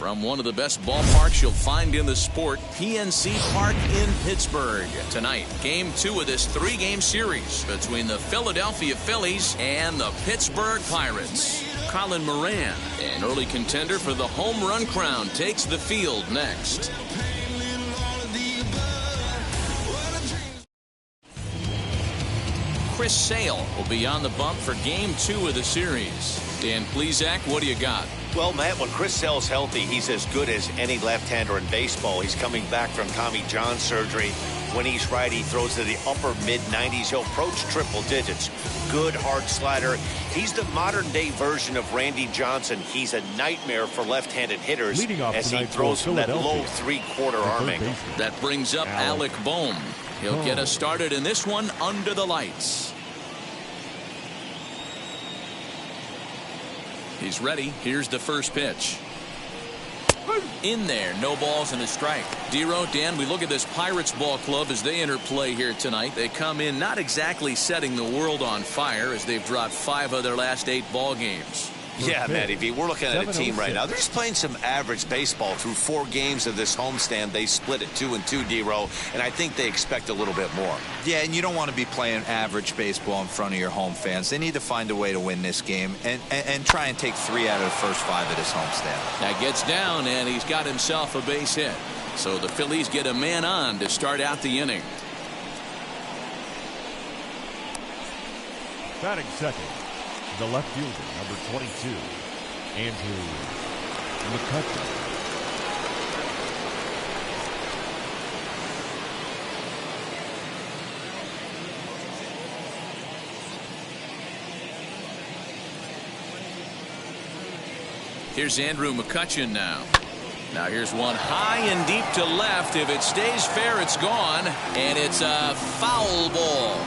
from one of the best ballparks you'll find in the sport, PNC Park in Pittsburgh. Tonight, Game 2 of this 3-game series between the Philadelphia Phillies and the Pittsburgh Pirates. Colin Moran, an early contender for the home run crown, takes the field next. Chris Sale will be on the bump for Game 2 of the series. Dan Plesac, what do you got? Well, Matt, when Chris Sale's healthy, he's as good as any left-hander in baseball. He's coming back from Tommy John surgery. When he's right, he throws to the upper mid-90s. He'll approach triple digits. Good hard slider. He's the modern-day version of Randy Johnson. He's a nightmare for left-handed hitters as he throws from that low three-quarter arm angle. That brings up Alec Bohm. He'll get us started in this one under the lights. He's ready. Here's the first pitch. In there, no balls and a strike. Dero, Dan, we look at this Pirates ball club as they enter play here tonight. They come in not exactly setting the world on fire as they've dropped 5 of their last 8 ball games. Yeah, Matty V, we're looking at a team right now. They're just playing some average baseball through 4 games of this homestand. They split it 2-2, Dero, and I think they expect a little bit more. Yeah, and you don't want to be playing average baseball in front of your home fans. They need to find a way to win this game and try and take 3 out of the first 5 of this homestand. That gets down, and he's got himself a base hit. So the Phillies get a man on to start out the inning. Batting second, the left fielder, number 22, Andrew McCutcheon. Here's Andrew McCutcheon now. Now here's one high and deep to left. If it stays fair, it's gone, and it's a foul ball.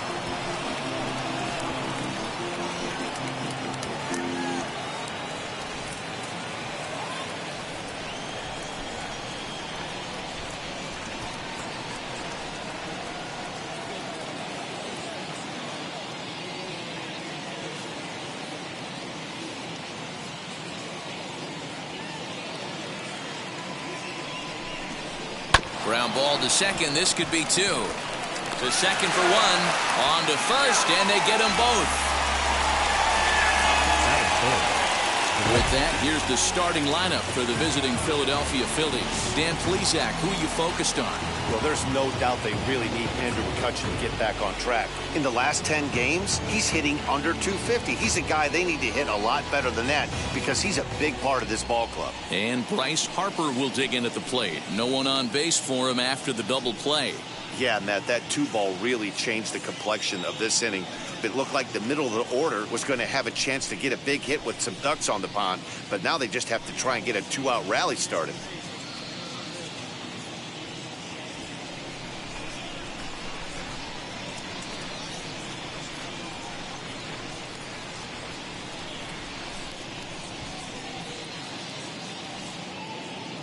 Ground ball to second. This could be 2. To second for 1. On to first, and they get them both. With that, here's the starting lineup for the visiting Philadelphia Phillies. Dan Plesac, who are you focused on? Well, there's no doubt they really need Andrew McCutcheon to get back on track. In the last 10 games, he's hitting under 250. He's a guy they need to hit a lot better than that because he's a big part of this ball club. And Bryce Harper will dig in at the plate. No one on base for him after the double play. Yeah, Matt, that 2-ball really changed the complexion of this inning. It looked like the middle of the order was going to have a chance to get a big hit with some ducks on the pond, but now they just have to try and get a 2-out rally started.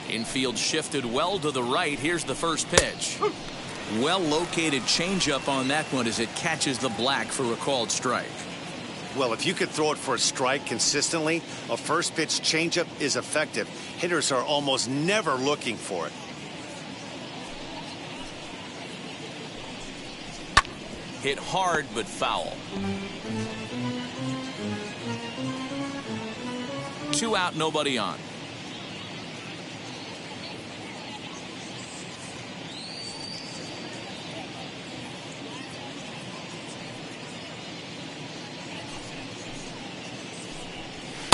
Infield shifted well to the right. Here's the first pitch. Well-located changeup on that one as it catches the black for a called strike. Well, if you could throw it for a strike consistently, a first pitch changeup is effective. Hitters are almost never looking for it. Hit hard but foul. 2 out, nobody on.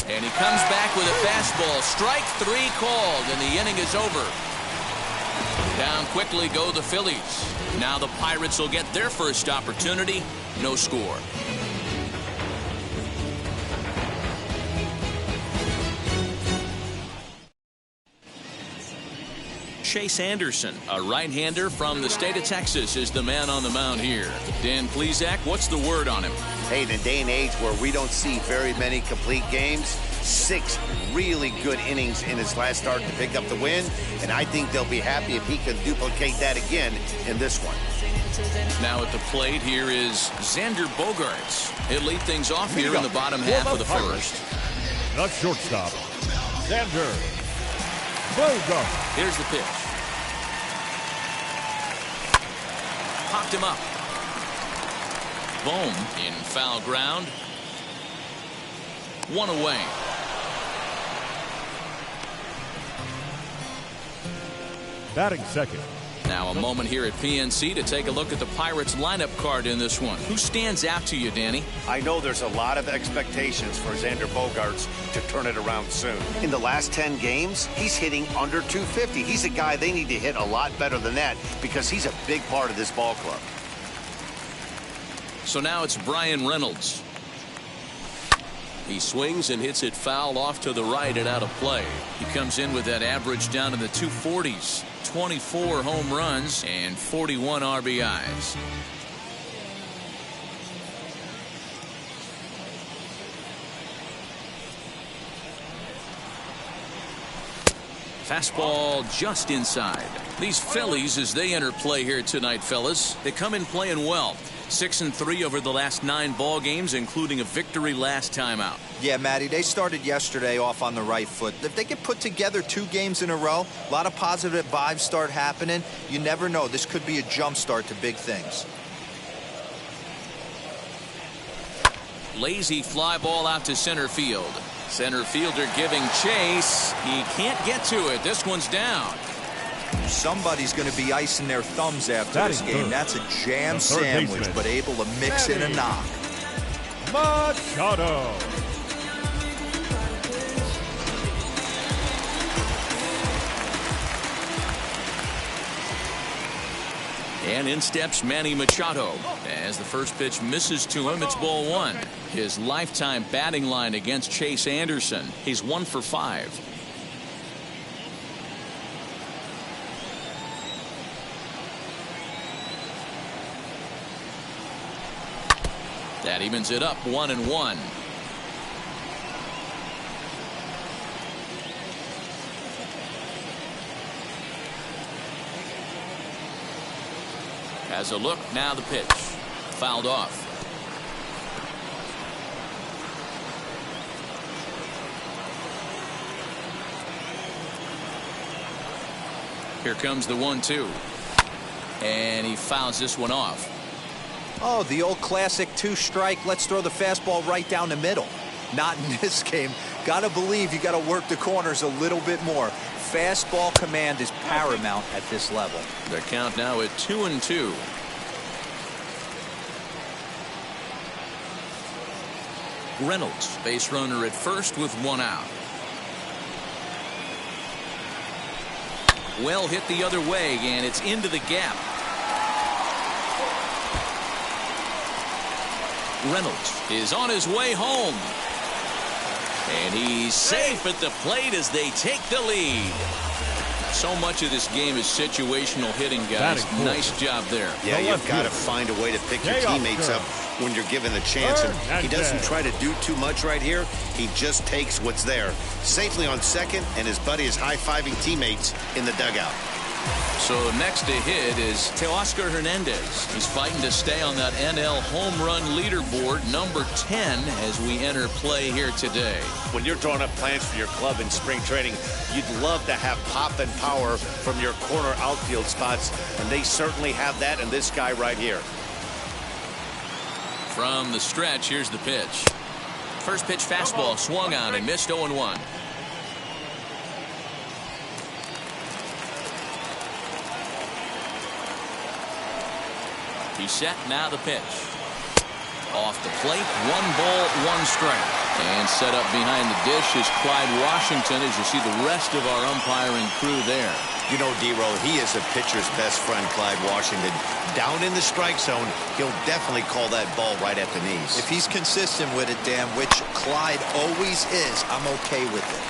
And he comes back with a fastball. Strike 3 called, and the inning is over. Down quickly go the Phillies. Now the Pirates will get their first opportunity. No score. Chase Anderson, a right-hander from the state of Texas, is the man on the mound here. Dan Plesac, what's the word on him? Hey, in a day and age where we don't see very many complete games, 6 really good innings in his last start to pick up the win, and I think they'll be happy if he can duplicate that again in this one. Now at the plate here is Xander Bogaerts. He'll lead things off here in the bottom half of the first. The shortstop, Xander Bogart. Here's the pitch. Popped him up. Bohm in foul ground. One away. Batting second. Now a moment here at PNC to take a look at the Pirates lineup card in this one. Who stands out to you, Danny? I know there's a lot of expectations for Xander Bogaerts to turn it around soon. In the last 10 games, he's hitting under 250. He's a guy they need to hit a lot better than that because he's a big part of this ball club. So now it's Brian Reynolds. He swings and hits it foul off to the right and out of play. He comes in with that average down in the 240s. 24 home runs and 41 RBIs. Fastball just inside. These Phillies, as they enter play here tonight, fellas, they come in playing well. 6-3 over the last 9 ball games, including a victory last time out. Yeah, Matty, they started yesterday off on the right foot. If they can put together 2 games in a row, a lot of positive vibes start happening. You never know. This could be a jump start to big things. Lazy fly ball out to center field. Center fielder giving chase. He can't get to it. This one's down. Somebody's going to be icing their thumbs after this game. That's a jam sandwich, but able to mix in a knock. Machado. And in steps Manny Machado. As the first pitch misses to him, it's ball 1. His lifetime batting line against Chase Anderson. He's 1 for 5. That evens it up 1-1. Has a look, now the pitch. Fouled off. Here comes the 1-2. And he fouls this one off. Oh, the old classic 2-strike. Let's throw the fastball right down the middle. Not in this game. Gotta believe you gotta work the corners a little bit more. Fastball command is paramount at this level. The count now at 2-2. Reynolds, base runner at first with 1 out. Well hit the other way, and it's into the gap. Reynolds is on his way home. And he's safe at the plate as they take the lead. So much of this game is situational hitting, guys. Nice job there. Yeah, you've got to find a way to pick your teammates up when you're given the chance. And he doesn't try to do too much right here. He just takes what's there. Safely on second, and his buddy is high-fiving teammates in the dugout. So next to hit is Teoscar Hernandez. He's fighting to stay on that NL home run leaderboard, number 10, as we enter play here today. When you're drawing up plans for your club in spring training, you'd love to have pop and power from your corner outfield spots, and they certainly have that in this guy right here. From the stretch, here's the pitch. First pitch fastball swung on and missed 0-1. He's set, now the pitch. Off the plate, 1 ball, 1 strike. And set up behind the dish is Clyde Washington, as you see the rest of our umpiring crew there. You know, D-Roll, he is a pitcher's best friend, Clyde Washington. Down in the strike zone, he'll definitely call that ball right at the knees. If he's consistent with it, Dan, which Clyde always is, I'm okay with it.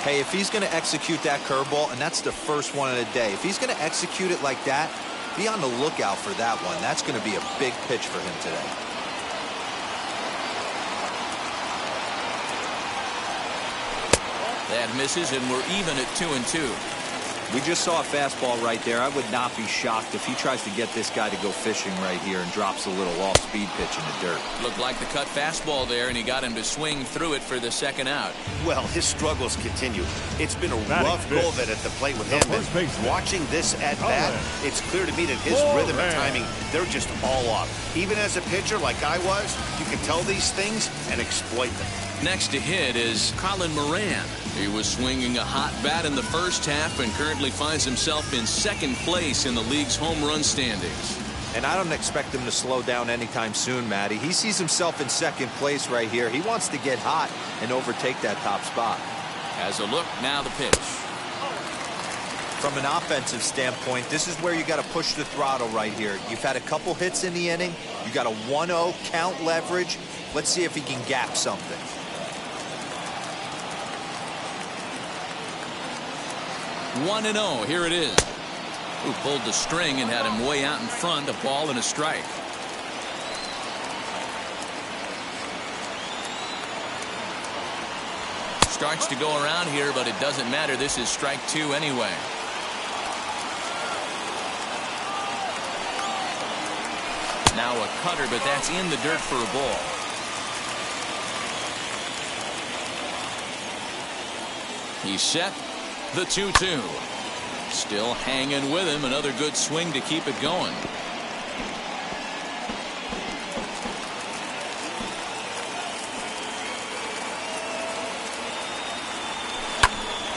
Hey, if he's going to execute that curveball, and that's the first one of the day, if he's going to execute it like that, be on the lookout for that one. That's going to be a big pitch for him today. That misses, and we're even at 2-2. We just saw a fastball right there. I would not be shocked if he tries to get this guy to go fishing right here and drops a little off-speed pitch in the dirt. Looked like the cut fastball there, and he got him to swing through it for the second out. Well, his struggles continue. It's been a rough go of it at the plate with him. And watching this at bat, it's clear to me that his rhythm and timing, they're just all off. Even as a pitcher like I was, you can tell these things and exploit them. Next to hit is Colin Moran. He was swinging a hot bat in the first half and currently finds himself in second place in the league's home run standings. And I don't expect him to slow down anytime soon, Matty. He sees himself in second place right here. He wants to get hot and overtake that top spot. As a look, now the pitch. From an offensive standpoint, this is where you got to push the throttle right here. You've had a couple hits in the inning. You got a 1-0 count leverage. Let's see if he can gap something. One and 0. Here it is. Who pulled the string and had him way out in front, a ball and a strike. Starts to go around here, but it doesn't matter. This is strike two anyway. Now a cutter, but that's in the dirt for a ball. He's set. The 2-2. Still hanging with him. Another good swing to keep it going.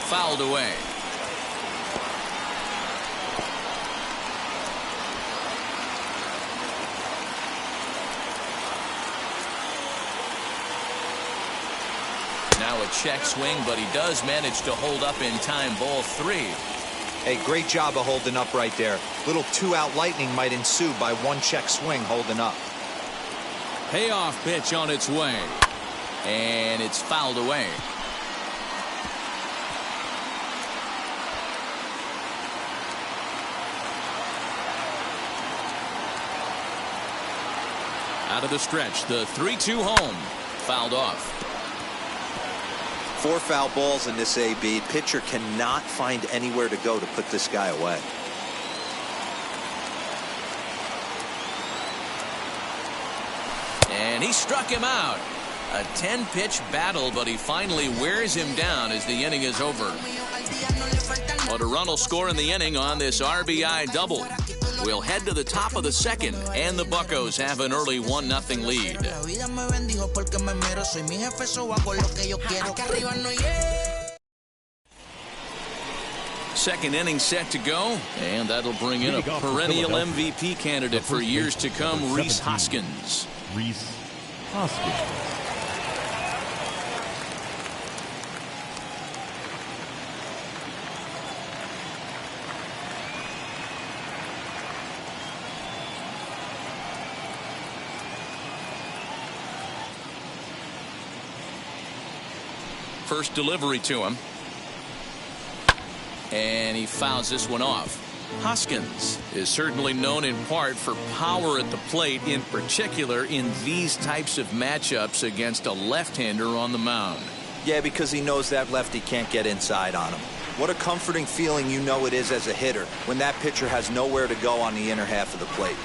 Fouled away. Now a check swing, but he does manage to hold up in time. Ball three. Hey, great job of holding up right there. Little two-out lightning might ensue by one check swing holding up. Payoff pitch on its way. And it's fouled away. Out of the stretch, the 3-2 home. Fouled off. 4 foul balls in this AB. Pitcher cannot find anywhere to go to put this guy away. And he struck him out. A 10-pitch battle, but he finally wears him down as the inning is over. But a run will score in the inning on this RBI double. We'll head to the top of the second, and the Buccos have an early 1-0 lead. Second inning set to go, and that'll bring in a perennial MVP candidate for years to come, Rhys Hoskins. Rhys Hoskins. First delivery to him. And he fouls this one off. Hoskins is certainly known in part for power at the plate, in particular in these types of matchups against a left-hander on the mound. Yeah, because he knows that lefty can't get inside on him. What a comforting feeling you know it is as a hitter when that pitcher has nowhere to go on the inner half of the plate.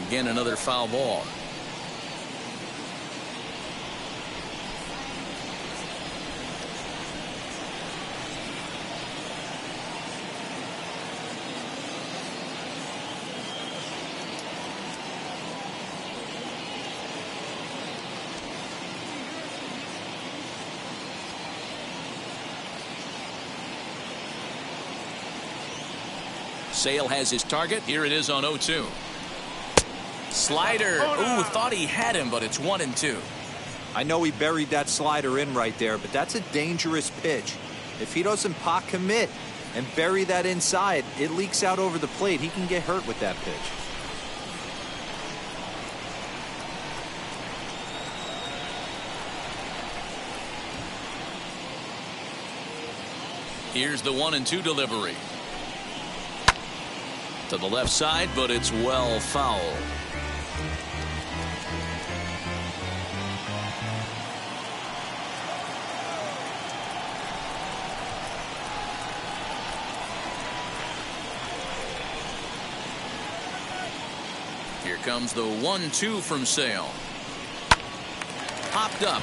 Again, another foul ball. Sale has his target. Here it is on 0-2. Slider. Ooh, thought he had him, but it's 1-2. I know he buried that slider in right there, but that's a dangerous pitch. If he doesn't pot commit and bury that inside, it leaks out over the plate. He can get hurt with that pitch. Here's the 1-2 delivery. To the left side, but it's well foul. Here comes the 1-2 from Sale. Popped up.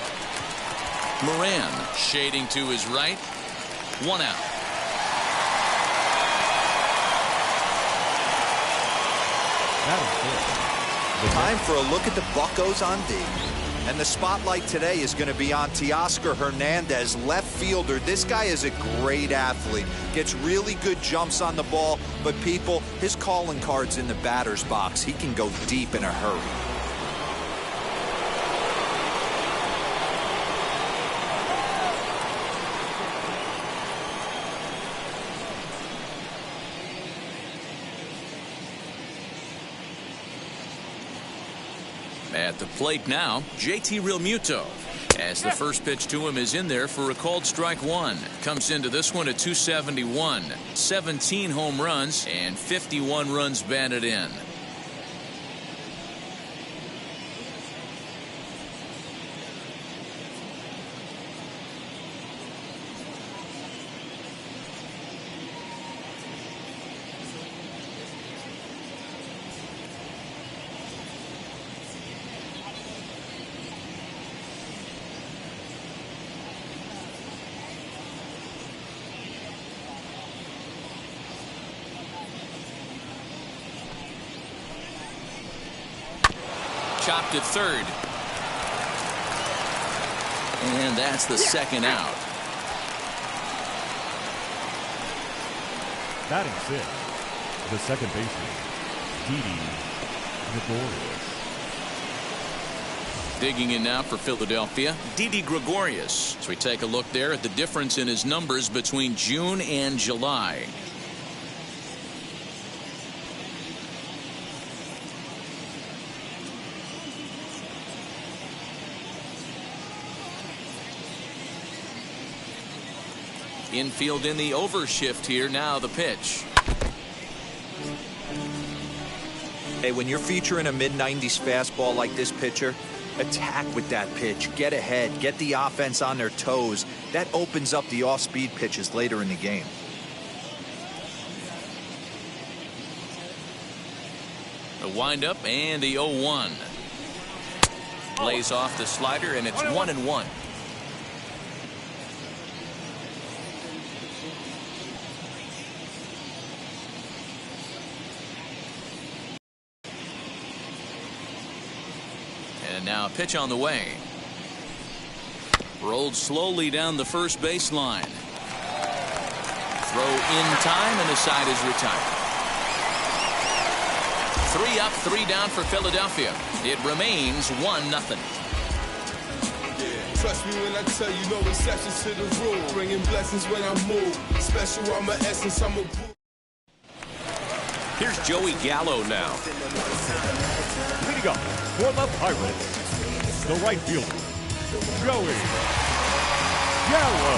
Moran shading to his right. 1 out. Time for a look at the Buccos on D. And the spotlight today is going to be on Teoscar Hernandez, left fielder. This guy is a great athlete. Gets really good jumps on the ball. But people, his calling card's in the batter's box. He can go deep in a hurry. At the plate now, JT Realmuto, as the first pitch to him is in there for a called strike 1. Comes into this one at 271. 17 home runs and 51 runs batted in. Chopped at third. And that's the second out. Batting 6, the second baseman, Didi Gregorius. Digging in now for Philadelphia, Didi Gregorius. So we take a look there at the difference in his numbers between June and July. Infield in the overshift here. Now the pitch. Hey, when you're featuring a mid-90s fastball like this pitcher, attack with that pitch. Get ahead. Get the offense on their toes. That opens up the off-speed pitches later in the game. The windup and the 0-1. Lays off the slider, and it's 1-1. And now a pitch on the way. Rolled slowly down the first baseline. Throw in time, and the side is retired. 3 up, 3 down for Philadelphia. It remains 1-0. Trust me when I tell you, no exceptions to the rule. Bringing blessings when I move. Special, I'm an essence, I'm a. Here's Joey Gallo now. Leading up for the Pirates, the right fielder, Joey Gallo.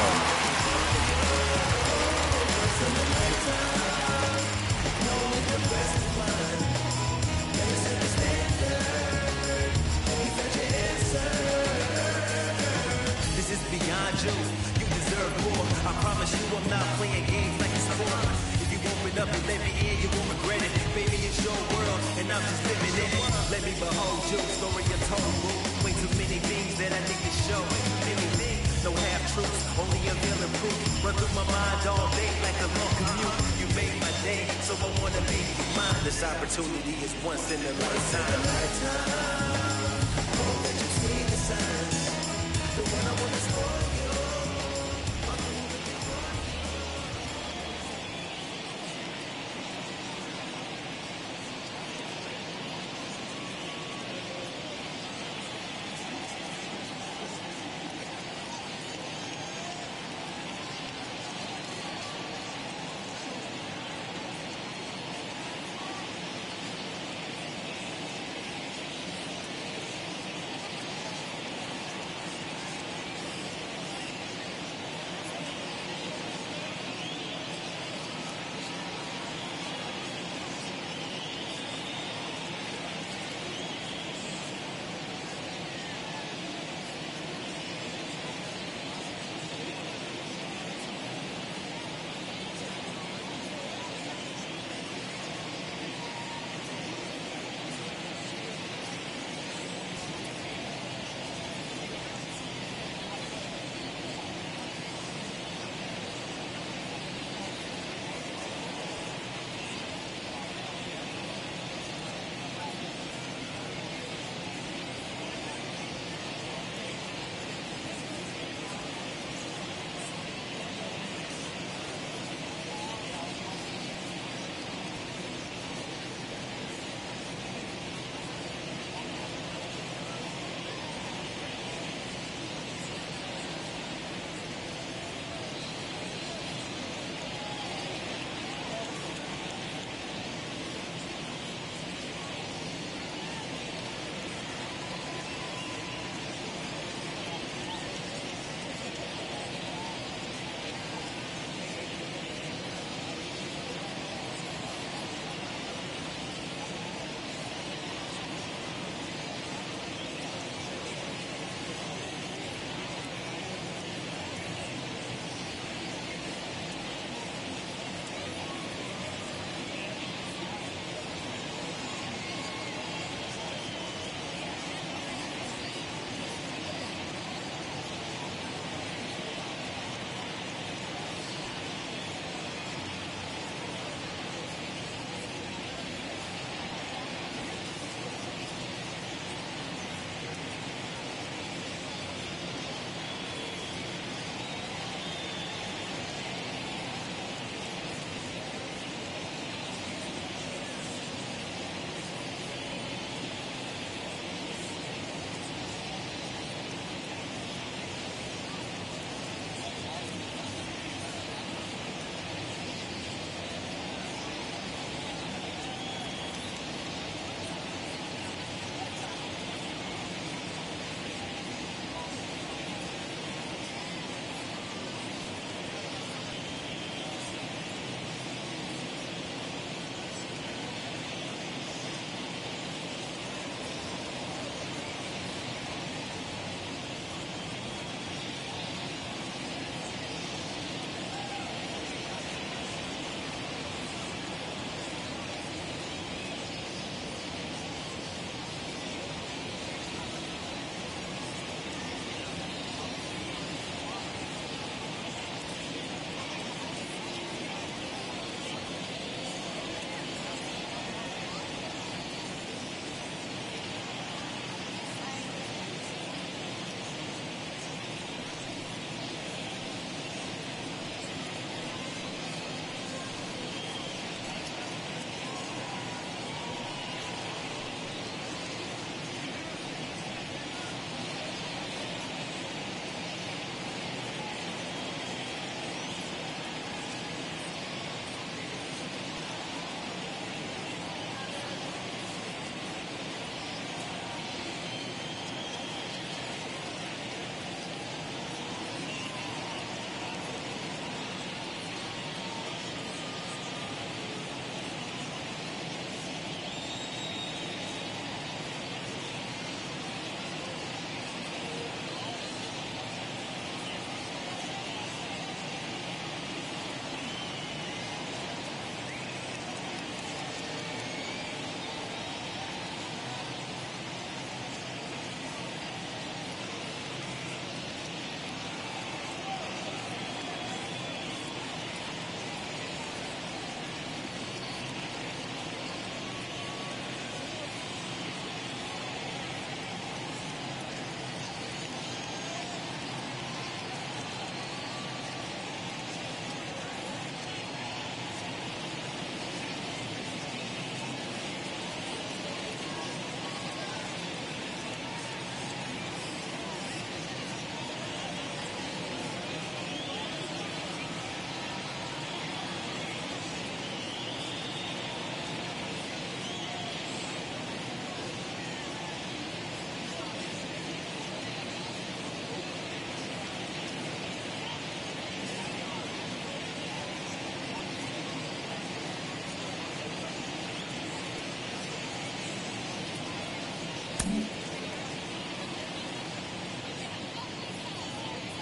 This is beyond you. You deserve more. I promise you I'm not playing games like a sport. If you open up and let me in, you won't regret it. Baby, it's your world, and I'm just living in it. Let me behold you, story you told, boo. Way too many things that I need to show. Many things, no half truths, only a million proof. Run through my mind all day like a long commute. You made my day, so I wanna be mine. This opportunity is once in a lifetime. Hope that you see the signs. The one I wanna spoil you.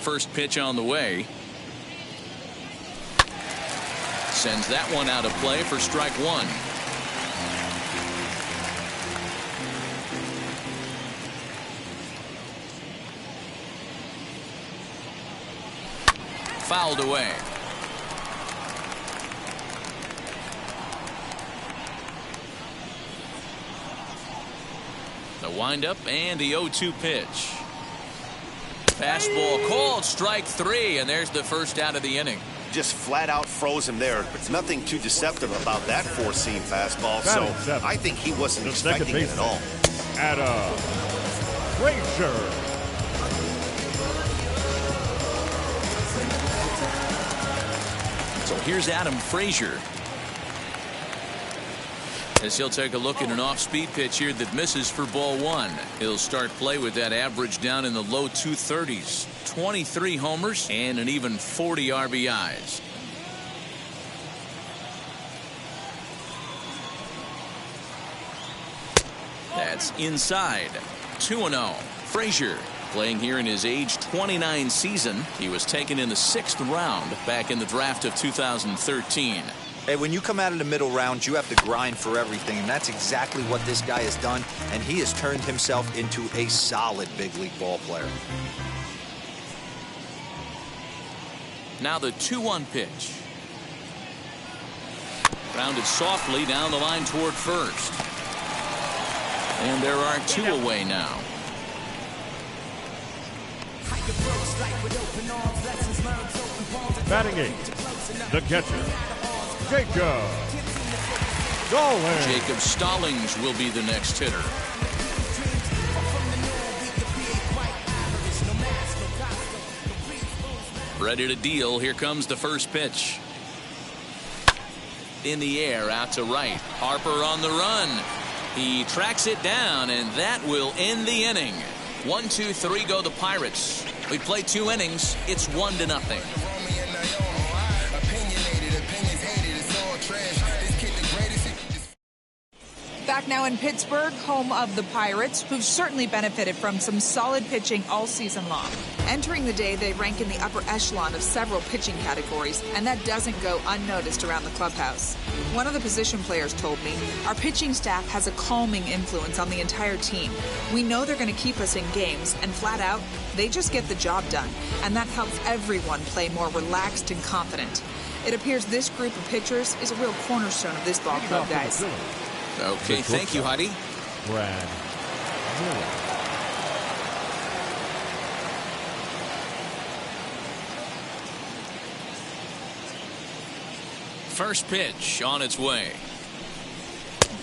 first pitch on the way. Sends that one out of play for strike one. Fouled away. The windup and the 0-2 pitch. Fastball called, strike three, and there's the first out of the inning. Just flat out froze him there. Nothing too deceptive about that four-seam fastball, so I think he wasn't expecting it at all. Adam Frazier. So here's Adam Frazier, as he'll take a look at an off-speed pitch here that misses for ball one. He'll start play with that average down in the low 230s. 23 homers and an even 40 RBIs. That's inside. 2-0. Frazier playing here in his age 29 season. He was taken in the 6th round back in the draft of 2013. Hey, when you come out of the middle round, you have to grind for everything, and that's exactly what this guy has done, and he has turned himself into a solid big league ball player. Now the 2-1 pitch. Grounded softly down the line toward first. And there are two away now. Batting eighth, the catcher, Jacob Stallings. Jacob Stallings will be the next hitter. Ready to deal. Here comes the first pitch. In the air, out to right. Harper on the run. He tracks it down, and that will end the inning. 1, 2, 3 go the Pirates. We played 2 innings. It's 1-0. Back now in Pittsburgh, home of the Pirates, who've certainly benefited from some solid pitching all season long. Entering the day, they rank in the upper echelon of several pitching categories, and that doesn't go unnoticed around the clubhouse. One of the position players told me, our pitching staff has a calming influence on the entire team. We know they're going to keep us in games, and flat out, they just get the job done, and that helps everyone play more relaxed and confident. It appears this group of pitchers is a real cornerstone of this ball club, guys. Okay, thank you, Heidi. Brad Miller. First pitch on its way.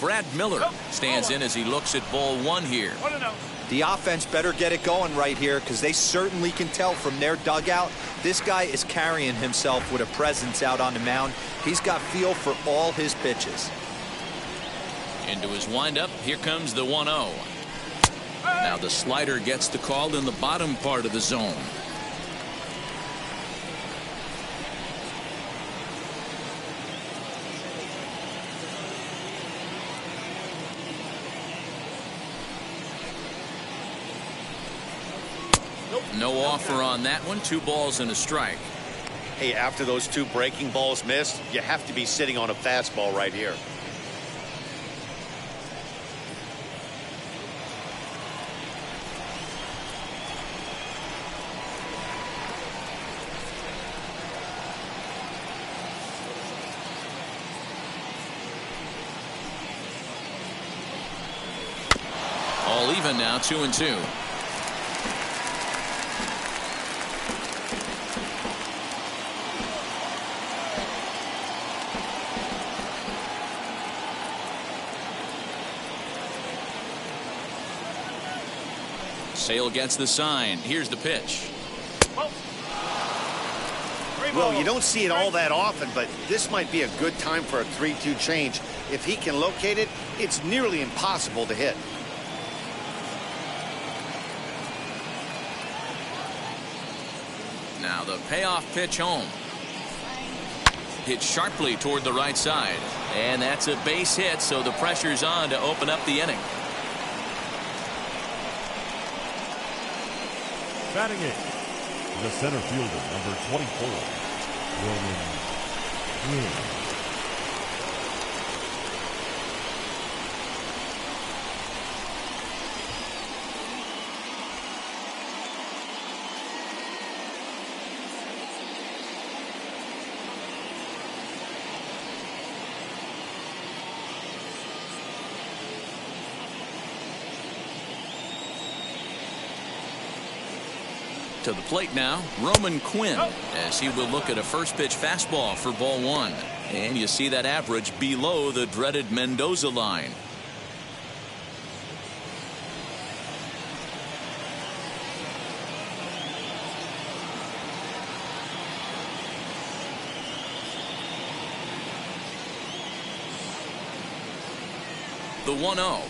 Brad Miller stands in as he looks at ball one here. The offense better get it going right here, because they certainly can tell from their dugout this guy is carrying himself with a presence out on the mound. He's got feel for all his pitches. Into his windup, here comes the 1-0. Now the slider gets the call in the bottom part of the zone. No offer on that one. 2 balls and a strike. Hey, after those 2 breaking balls missed, you have to be sitting on a fastball right here. All even now, 2-2. Sale gets the sign. Here's the pitch. Well, you don't see it all that often, but this might be a good time for a 3-2 change. If he can locate it, it's nearly impossible to hit. Now the payoff pitch home. Hit sharply toward the right side. And that's a base hit, so the pressure's on to open up the inning. Batting eighth, The center fielder, number 24, Roman Quinn. To the plate now, Roman Quinn, as he will look at a first pitch fastball for ball one. And you see that average below the dreaded Mendoza line. The 1-0.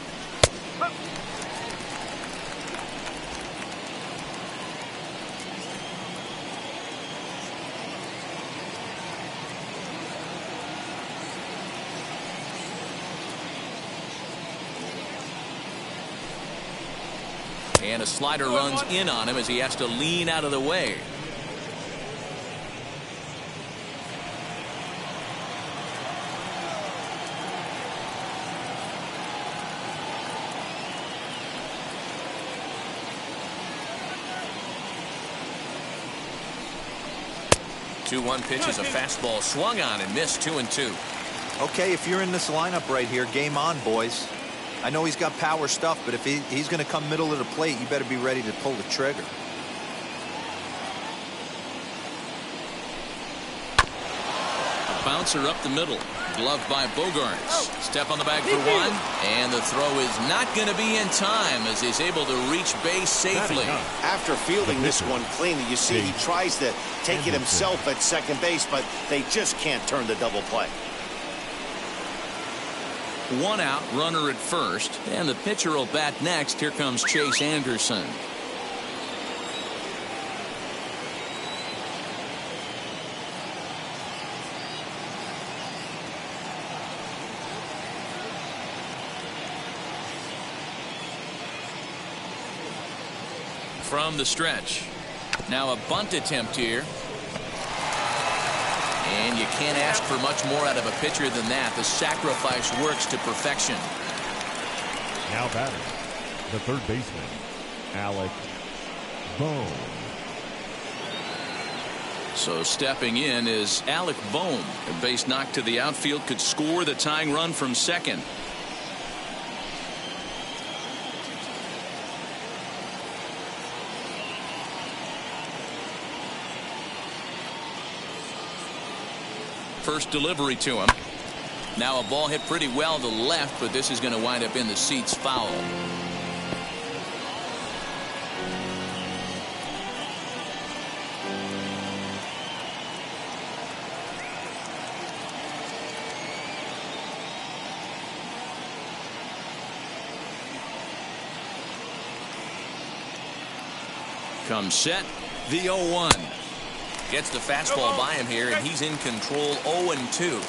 And a slider runs in on him as he has to lean out of the way. The 2-1 pitch is a fastball swung on and missed. 2-2. Okay, if you're in this lineup right here, game on, boys. I know he's got power stuff, but if he's going to come middle of the plate, you better be ready to pull the trigger. A bouncer up the middle. Gloved by Bogarts. Step on the bag for one. And the throw is not going to be in time as he's able to reach base safely. After fielding this one cleanly, you see he tries to take it himself at second base, but they just can't turn the double play. 1 out, runner at first, and the pitcher will bat next. Here comes Chase Anderson. From the stretch. Now a bunt attempt here. And you can't ask for much more out of a pitcher than that. The sacrifice works to perfection. Now batting, the third baseman, Alec Bohm. So stepping in is Alec Bohm. A base knock to the outfield could score the tying run from second. First delivery to him. Now a ball hit pretty well to left, but this is going to wind up in the seats foul. Comes set, the 0-1. Gets the fastball by him here, and he's in control. 0-2.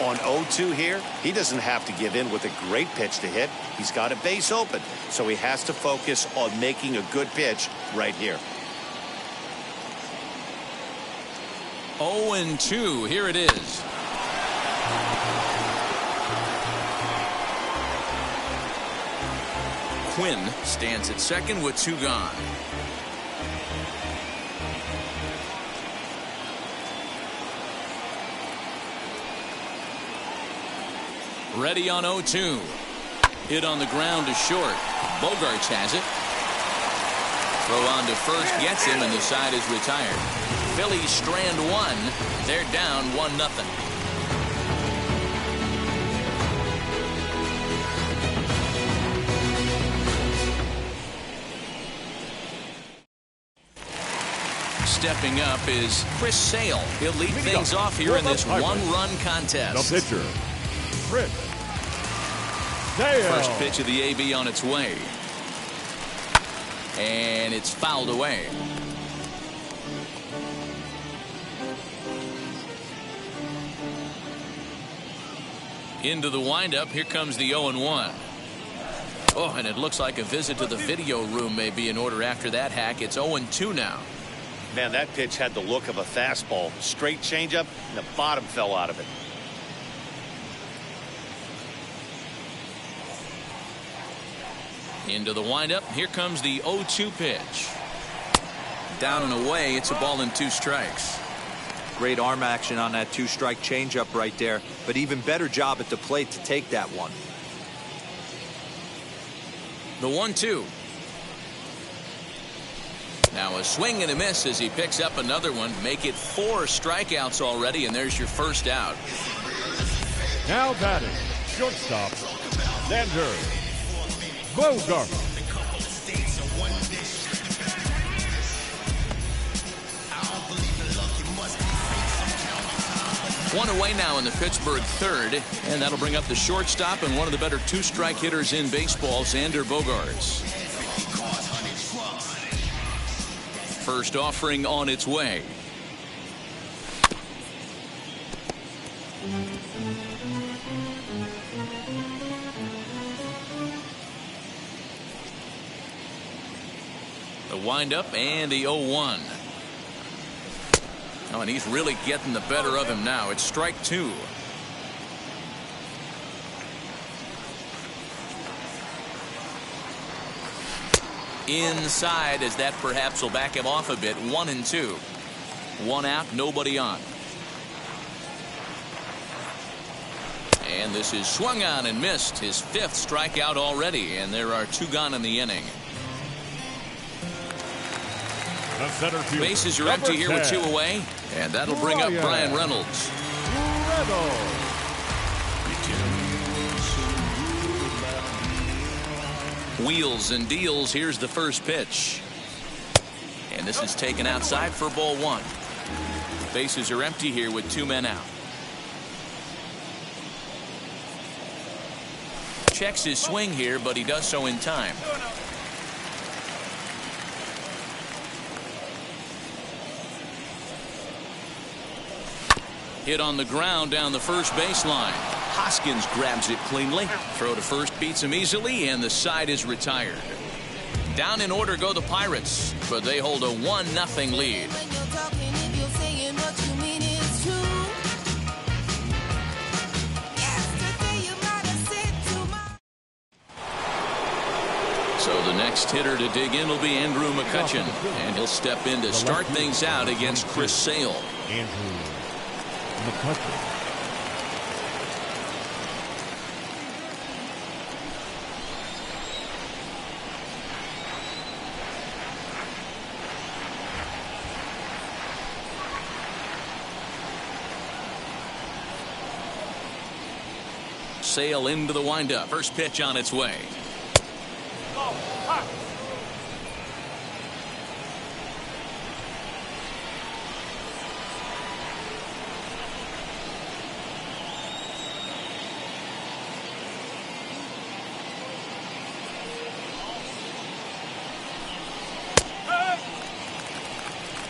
On 0-2 here, he doesn't have to give in with a great pitch to hit. He's got a base open, so he has to focus on making a good pitch right here. 0-2. Here it is. Quinn stands at second with 2 gone. Ready on 0-2. Hit on the ground to short. Bogarts has it. Throw on to first gets him, and the side is retired. Phillies strand 1. They're down 1-0. Stepping up is Chris Sale. He'll lead things off here in this one-run contest. The pitcher, Chris Sale. First pitch of the AB on its way. And it's fouled away. Into the windup. Here comes the 0-1. Oh, and it looks like a visit to the video room may be in order after that hack. It's 0-2 now. Man, that pitch had the look of a fastball. Straight changeup, and the bottom fell out of it. Into the windup. Here comes the 0-2 pitch. Down and away. It's a ball and 2 strikes. Great arm action on that 2-strike changeup right there, but even better job at the plate to take that one. The 1-2. Now a swing and a miss as he picks up another one. Make it 4 strikeouts already, and there's your first out. Now batting, shortstop, Xander Bogart. One away now in the Pittsburgh third, and that'll bring up the shortstop and one of the better 2-strike hitters in baseball, Xander Bogaerts. First offering on its way. The windup and the 0-1. Oh, and he's really getting the better of him now. It's strike 2. Inside, as that perhaps will back him off a bit. 1-2. 1 out, nobody on. And this is swung on and missed. His 5th strikeout already, and there are 2 gone in the inning. The center fielder, bases are empty here with 2 away, and that'll bring up Brian Reynolds. Wheels and deals. Here's the first pitch, and this is taken outside for ball 1. Bases are empty here with 2 men out. Checks his swing here, but he does so in time. Hit on the ground down the first baseline. Hoskins grabs it cleanly. Throw to first beats him easily, and the side is retired. Down in order go the Pirates, but they hold a 1-0 lead. So the next hitter to dig in will be Andrew McCutchen, and he'll step in to start things out against Chris Sale. Andrew McCutchen. Sale into the windup. First pitch on its way.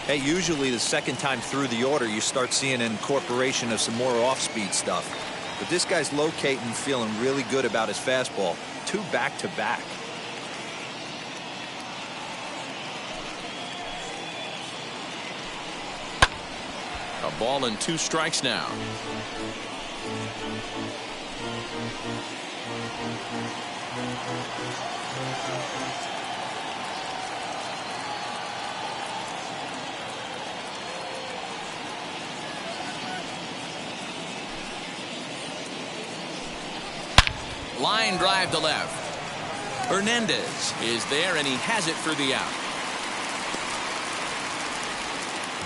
Hey, usually the second time through the order you start seeing an incorporation of some more off-speed stuff. But this guy's locating, feeling really good about his fastball. 2 back-to-back. A ball and 2 strikes now. Line drive to left. Hernandez is there, and he has it for the out.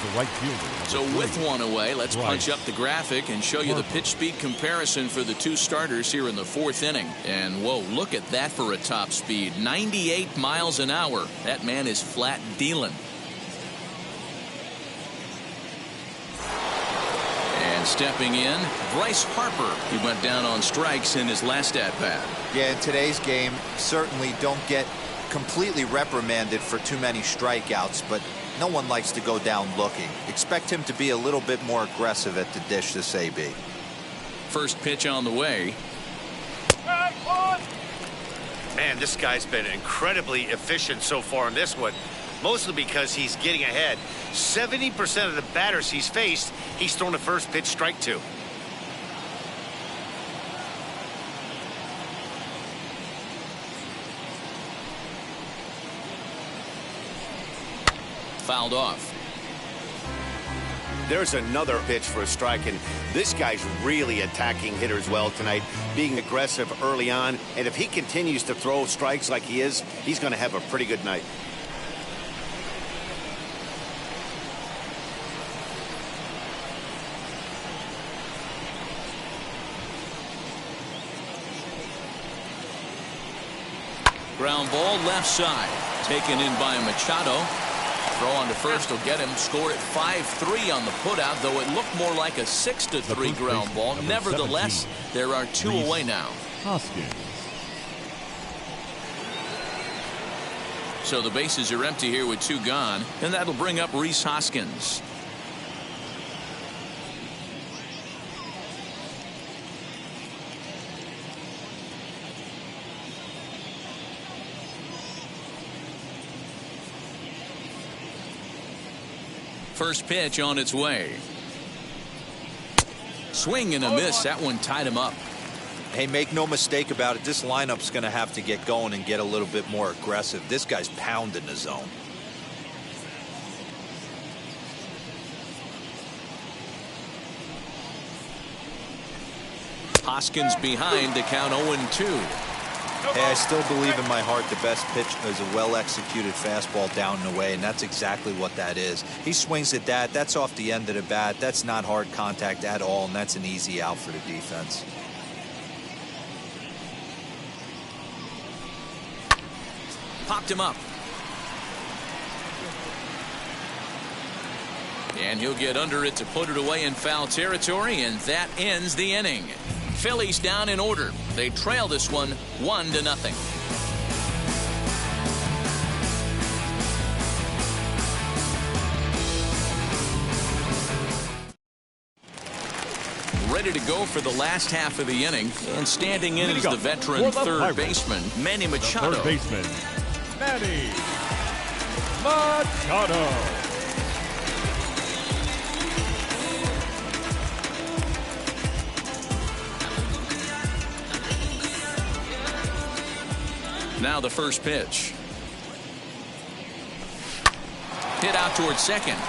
The right fielder. So with 1 away, let's Right. punch up the graphic and show you the pitch speed comparison for the 2 starters here in the 4th inning. And whoa, look at that for a top speed. 98 miles an hour. That man is flat dealing. And stepping in, Bryce Harper. He went down on strikes in his last at-bat. Yeah, in today's game, certainly don't get completely reprimanded for too many strikeouts, but no one likes to go down looking. Expect him to be a little bit more aggressive at the dish this AB. First pitch on the way. Man, this guy's been incredibly efficient so far in this one. mostly because he's getting ahead. 70% of the batters he's faced, he's thrown a first pitch strike to. Fouled off. There's another pitch for a strike, and this guy's really attacking hitters well tonight, being aggressive early on, and if he continues to throw strikes like he is, he's going to have a pretty good night. Ground ball left side, taken in by Machado. Throw on to first will get him. Scored at 5-3 on the putout, though it looked more like a 6-3 ground ball. Nevertheless, there are two away now. Hoskins. So the bases are empty here with two gone, and that'll bring up Rhys Hoskins. First pitch on its way. Swing and a miss. That one tied him up. Hey, make no mistake about it. This lineup's going to have to get going and get a little bit more aggressive. This guy's pounding the zone. Hoskins behind to count 0-2. Hey, I still believe in my heart the best pitch is a well-executed fastball down and away, and that's exactly what that is. He swings at that. That's off the end of the bat. That's not hard contact at all, and that's an easy out for the defense. Popped him up. And he'll get under it to put it away in foul territory, and that ends the inning. Phillies down in order. They trail this one 1-0. Ready to go for the last half of the inning, and standing in is the veteran third baseman, Manny Machado. Third baseman, Manny Machado. Now the first pitch. Hit out towards second.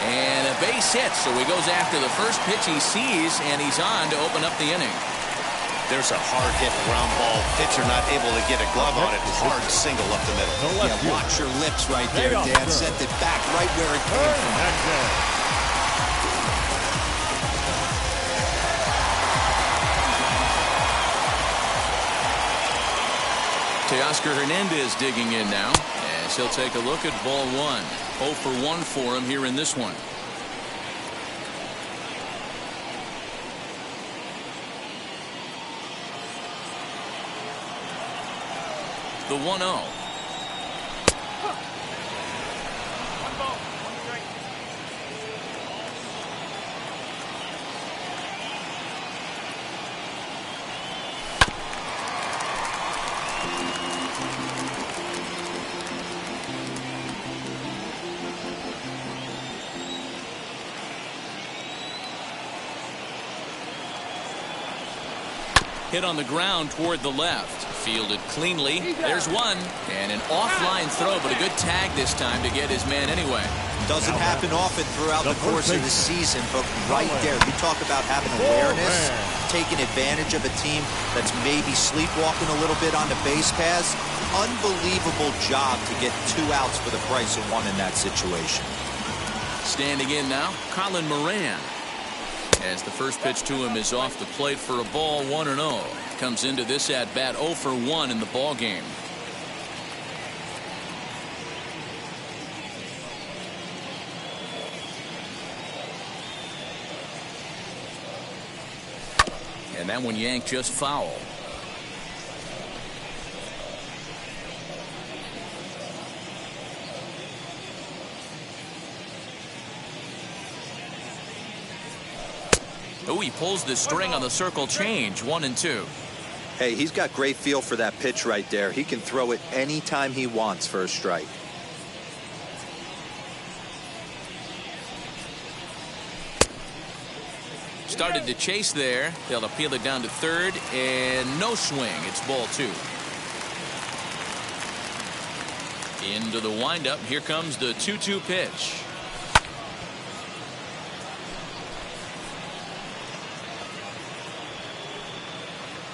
And a base hit, so he goes after the first pitch he sees, and he's on to open up the inning. There's a hard hit ground ball. Pitcher not able to get a glove on it. Hard single up the middle. Yeah, watch your lips right there, Dan. Sent it back right where it came from. Teoscar Hernandez digging in now, as he'll take a look at ball one. 0 for 1 for him here in this one. The 1-0. Hit on the ground toward the left. Fielded cleanly. There's one. And an offline throw, but a good tag this time to get his man anyway. Doesn't happen often throughout the course of the season, but right there, you talk about having awareness, taking advantage of a team that's maybe sleepwalking a little bit on the base paths. Unbelievable job to get 2 outs for the price of 1 in that situation. Standing in now, Colin Moran. As the first pitch to him is off the plate for a ball, 1-0. Comes into this at bat 0 for 1 in the ball game. And that one yanked just foul. Oh, he pulls the string on the circle change. 1-2. Hey, he's got great feel for that pitch right there. He can throw it anytime he wants for a strike. Started to chase there. They'll appeal it down to third, and no swing. It's ball 2. Into the windup. Here comes the 2-2 pitch.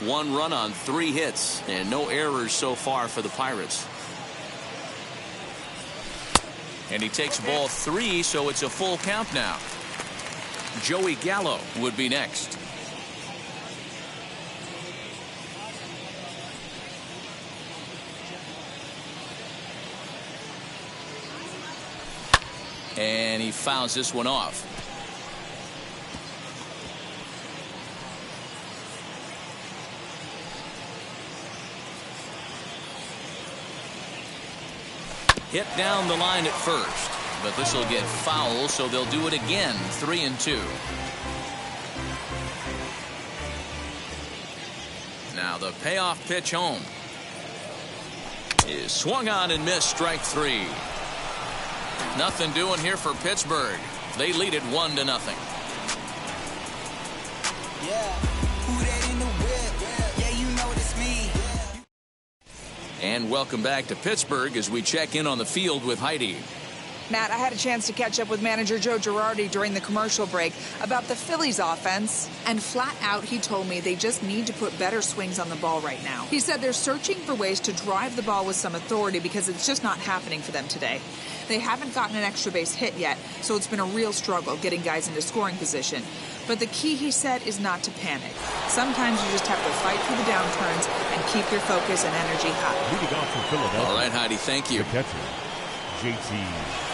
One run on 3 hits and no errors so far for the Pirates. And he takes ball 3, so it's a full count now. Joey Gallo would be next. And he fouls this one off. Hit down the line at first, but this will get foul, so they'll do it again. 3-2. Now the payoff pitch home is swung on and missed. Strike 3. Nothing doing here for Pittsburgh. They lead it 1-0. Yeah, who that in the whip? Yeah, you know it's me. And welcome back to Pittsburgh as we check in on the field with Heidi. Matt, I had a chance to catch up with manager Joe Girardi during the commercial break about the Phillies offense, and flat out he told me they just need to put better swings on the ball right now. He said they're searching for ways to drive the ball with some authority because it's just not happening for them today. They haven't gotten an extra base hit yet, so it's been a real struggle getting guys into scoring position. But the key, he said, is not to panic. Sometimes you just have to fight through the downturns and keep your focus and energy high. Leading off from Philadelphia. All right, Heidi, thank you. The catcher, JT.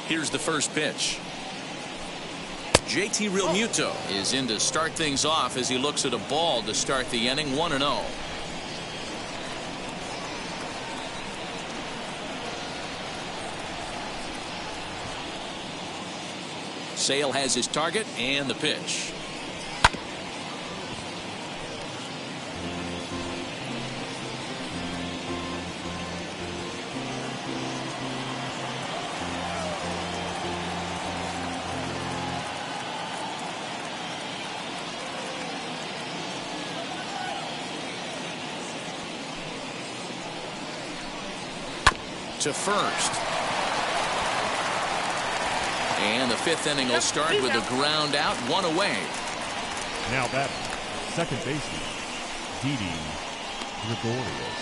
Here's the first pitch. JT Realmuto is in to start things off as he looks at a ball to start the inning. 1-0. Sale has his target and the pitch. To first. And the 5th inning will start with a ground out, 1 away. Now batting, second baseman, Didi Gregorius.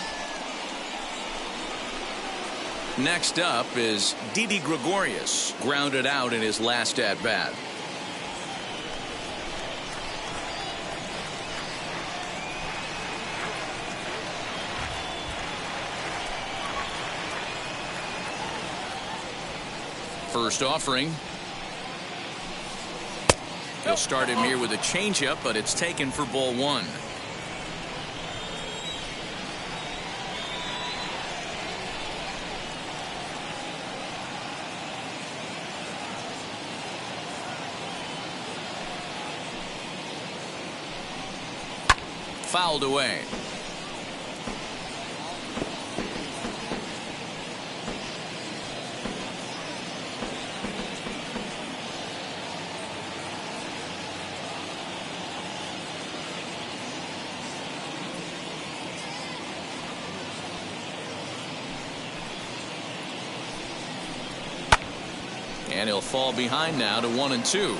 Next up is Didi Gregorius, grounded out in his last at bat. First offering. He'll start him here with a changeup, but it's taken for ball 1. Fouled away. And he'll fall behind now to 1-2.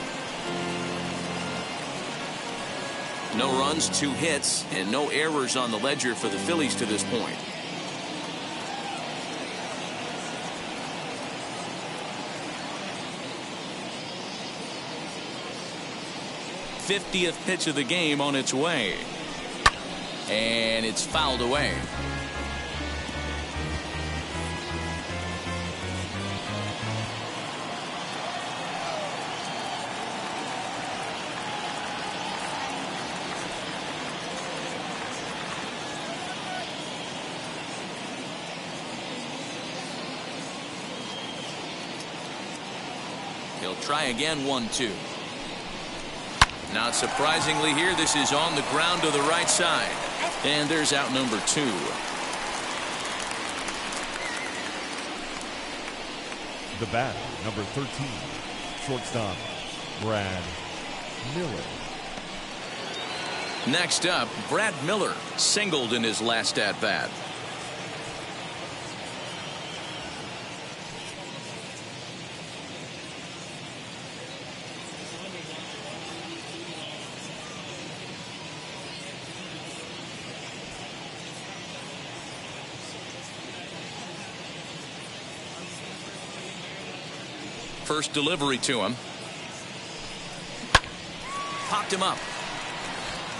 No runs, 2 hits, and no errors on the ledger for the Phillies to this point. '50th pitch of the game on its way. And it's fouled away. He'll try again 1-2. Not surprisingly here, this is on the ground to the right side. And there's out number 2. The bat, number 13, shortstop, Brad Miller. Next up, Brad Miller singled in his last at-bat. First delivery to him. Popped him up.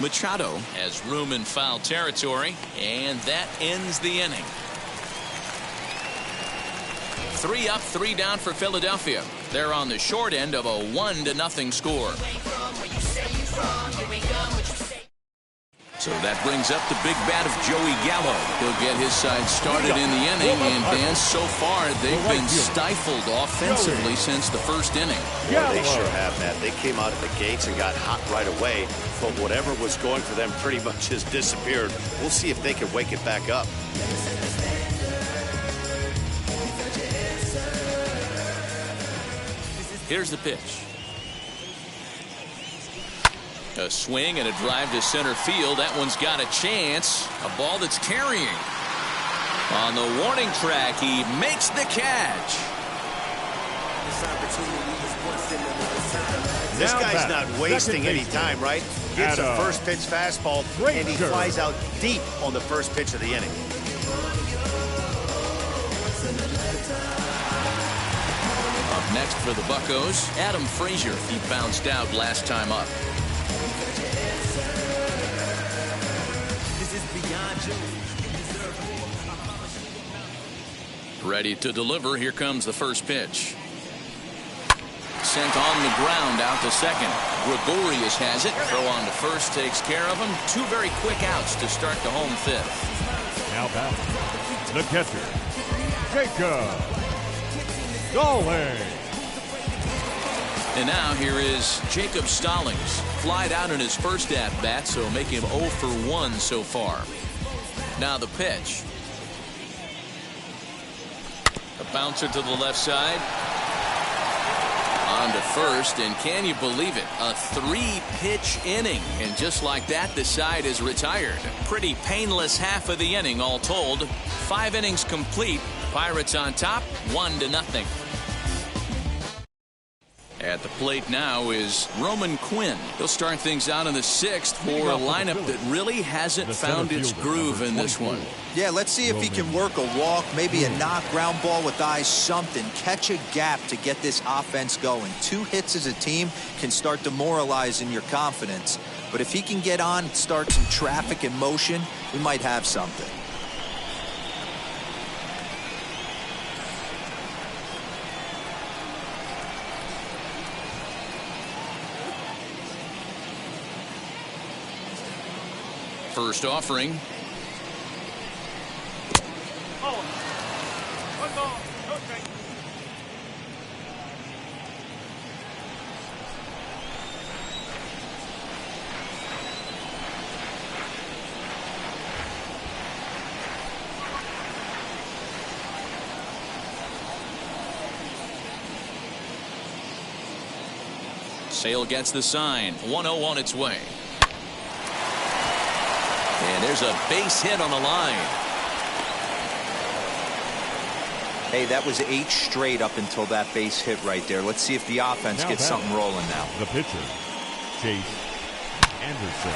Machado has room in foul territory, and that ends the inning. 3 up, 3 down for Philadelphia. They're on the short end of a 1-0 score. So that brings up the big bat of Joey Gallo. He'll get his side started in the inning, and Dan, so far they've been stifled offensively since the first inning. Well, they sure have, Matt. They came out of the gates and got hot right away, but whatever was going for them pretty much has disappeared. We'll see if they can wake it back up. Here's the pitch. A swing and a drive to center field. That one's got a chance. A ball that's carrying. On the warning track, he makes the catch. This guy's not wasting any time, right? Gets a first pitch fastball, and he flies out deep on the first pitch of the inning. Up next for the Buccos, Adam Frazier. He bounced out last time up. Ready to deliver. Here comes the first pitch. Sent on the ground out to second. Gregorius has it. Throw on to first takes care of him. 2 very quick outs to start the home 5th. Now back, the catcher, Jacob Stallings. And now here is Jacob Stallings. Flied out in his first at-bat, so make him 0 for 1 so far. Now the pitch. A bouncer to the left side. On to first, and can you believe it? A 3-pitch inning. And just like that, the side is retired. Pretty painless half of the inning, all told. 5 innings complete. Pirates on top, 1-0. At the plate now is Roman Quinn. He'll start things out in the 6th for a lineup that really hasn't found its groove in this one. Yeah, let's see if he can work a walk, maybe a knock, ground ball with eyes, something. Catch a gap to get this offense going. 2 hits as a team can start demoralizing your confidence. But if he can get on, start some traffic in motion, we might have something. First offering. Sale gets the sign. 1-0 on its way. And there's a base hit on the line. Hey, that was 8 straight up until that base hit right there. Let's see if the offense gets something rolling now. The pitcher, Chase Anderson.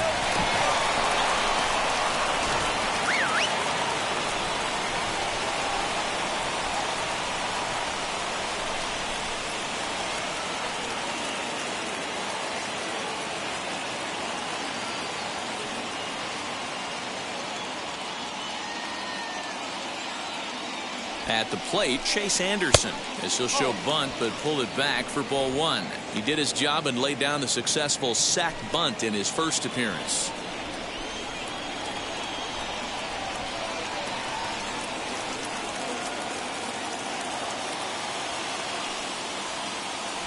At the plate, Chase Anderson, as he'll show bunt but pull it back for ball 1. He did his job and laid down the successful sac bunt in his first appearance.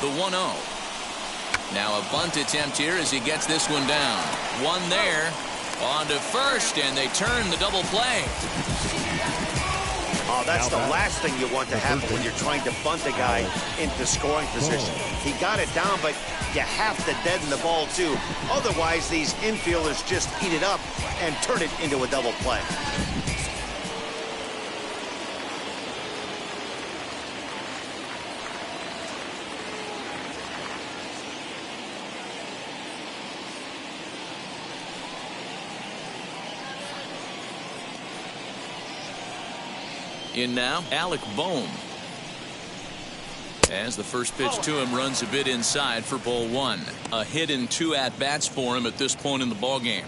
The 1-0. Now a bunt attempt here as he gets this one down. One there. On to first, and they turn the double play. Oh, that's the last thing you want to happen when you're trying to bunt a guy into scoring position. He got it down, but you have to deaden the ball, too. Otherwise, these infielders just eat it up and turn it into a double play. In now, Alec Bohm. As the first pitch to him runs a bit inside for ball 1. A hit and 2 at-bats for him at this point in the ballgame.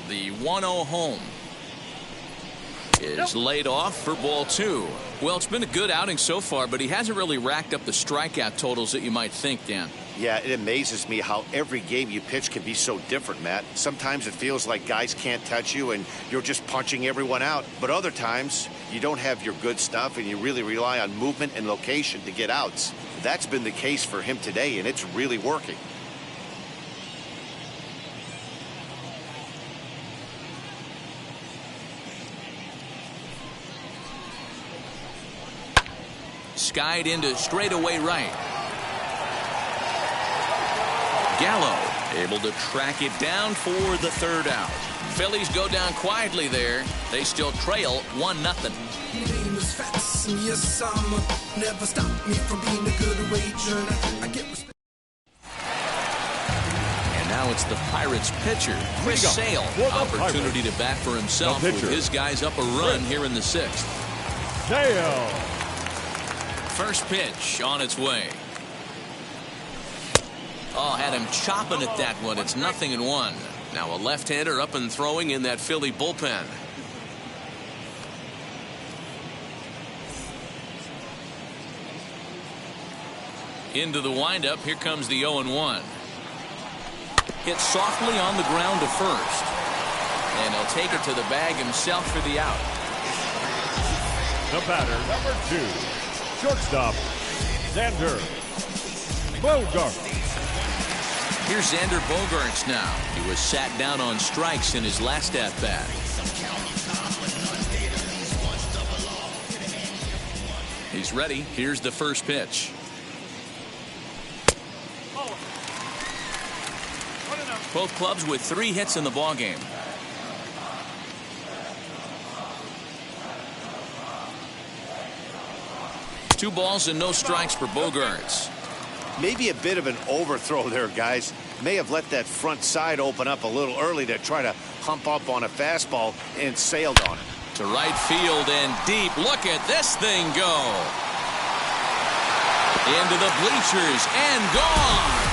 The 1-0 home is laid off for ball 2. Well, it's been a good outing so far, but he hasn't really racked up the strikeout totals that you might think, Dan. Yeah, it amazes me how every game you pitch can be so different, Matt. Sometimes it feels like guys can't touch you and you're just punching everyone out. But other times, you don't have your good stuff and you really rely on movement and location to get outs. That's been the case for him today, and it's really working. Skied into straightaway right. Gallo able to track it down for the third out. Phillies go down quietly there. They still trail 1-0. And now it's the Pirates pitcher, Chris Sale. Opportunity to bat for himself with his guys up a run here in the 6th. Sale. First pitch on its way. Oh, had him chopping at that one. It's 0-1. Now a left-hander up and throwing in that Philly bullpen. Into the windup. Here comes the 0-1. Hit softly on the ground to first. And he'll take it to the bag himself for the out. The batter, number 2. Shortstop, Xander Bogaerts. Here's Xander Bogaerts now. He was sat down on strikes in his last at-bat. He's ready. Here's the first pitch. Both clubs with 3 hits in the ballgame. Two balls and no strikes for Bogaerts. Maybe a bit of an overthrow there, guys. May have let that front side open up a little early to try to hump up on a fastball and sailed on it. To right field and deep. Look at this thing go. Into the bleachers and gone.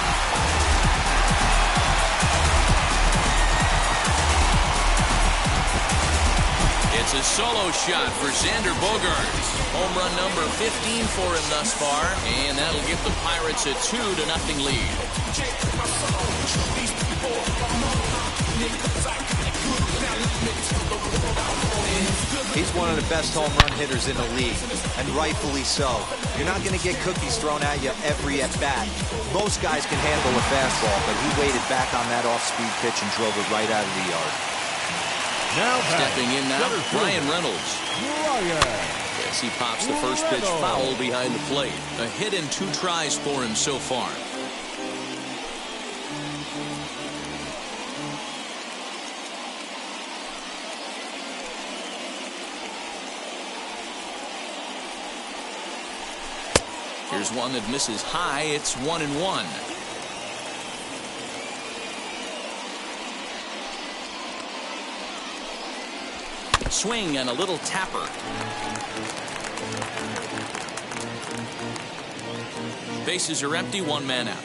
It's a solo shot for Xander Bogaerts. Home run number 15 for him thus far, and that'll give the Pirates a 2-0 lead. He's one of the best home run hitters in the league, and rightfully so. You're not going to get cookies thrown at you every at-bat. Most guys can handle a fastball, but he waited back on that off-speed pitch and drove it right out of the yard. Now stepping in now, Brian Reynolds. Yes, he pops the first pitch foul behind the plate. A hit and 2 tries for him so far. Here's one that misses high. It's 1-1. Swing and a little tapper. Bases are empty, 1 man out.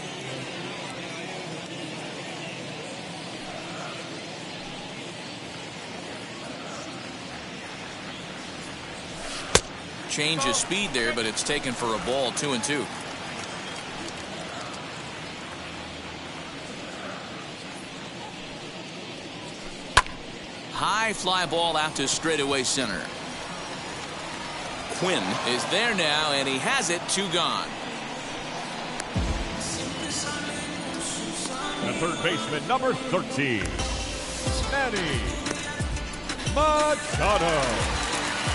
change of speed there, but it's taken for a ball. 2-2. High fly ball out to straightaway center. Quinn is there now, and he has it. 2 gone. The third baseman, number 13, Manny Machado.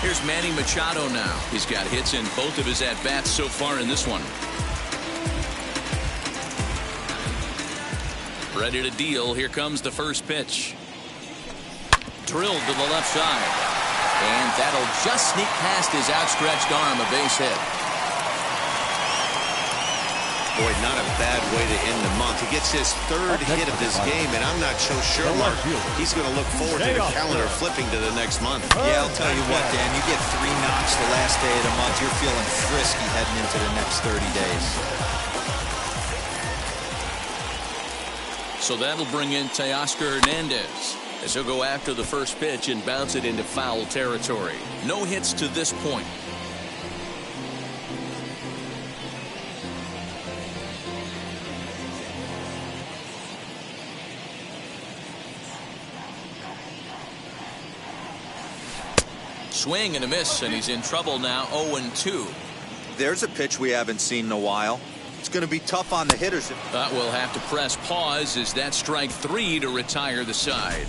Here's Manny Machado now. He's got hits in both of his at-bats so far in this one. Ready to deal. Here comes the first pitch. Drilled to the left side. And that'll just sneak past his outstretched arm. A base hit. Boy, not a bad way to end the month. He gets his 3rd hit of this game, and I'm not so sure, Mark, he's going to look forward to the calendar flipping to the next month. Yeah, I'll tell you what, Dan, you get 3 knocks the last day of the month, you're feeling frisky heading into the next 30 days. So that'll bring in Teoscar Hernandez as he'll go after the first pitch and bounce it into foul territory. No hits to this point. Swing and a miss, and he's in trouble now. 0-2. There's a pitch we haven't seen in a while. It's going to be tough on the hitters. We'll have to press pause as that strike 3 to retire the side.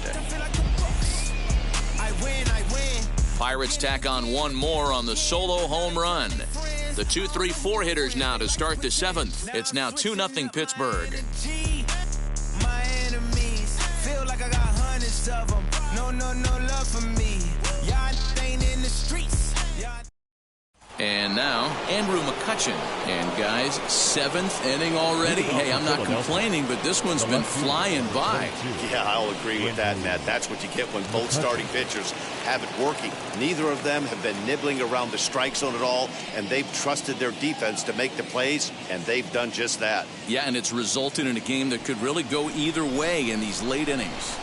Pirates tack on one more on the solo home run. The 2-3-4 hitters now to start the 7th. It's now 2-0 Pittsburgh. My enemies feel like I got hundreds of them. No love for me. Y'all ain't in the streets. And now, Andrew McCutchen. And guys, 7th inning already. Hey, I'm not complaining, but this one's been flying by. Yeah, I'll agree with that, Matt. That's what you get when both starting pitchers have it working. Neither of them have been nibbling around the strike zone at all, and they've trusted their defense to make the plays, and they've done just that. Yeah, and it's resulted in a game that could really go either way in these late innings.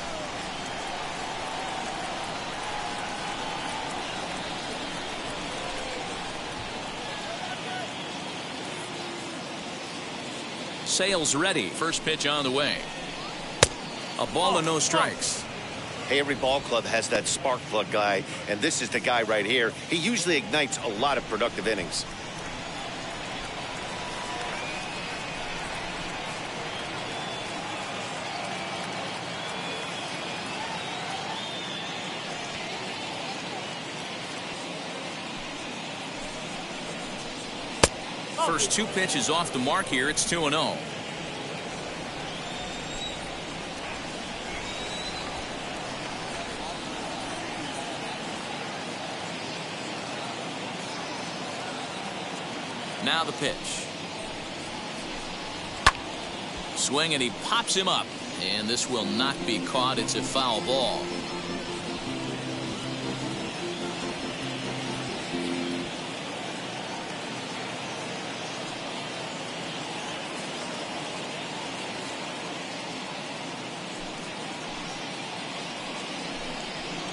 Sales ready. First pitch on the way. A ball and no strikes. Hey, every ball club has that spark plug guy, and this is the guy right here. He usually ignites a lot of productive innings. First 2 pitches off the mark here. It's 2-0. Now the pitch. Swing, and he pops him up. And this will not be caught. It's a foul ball.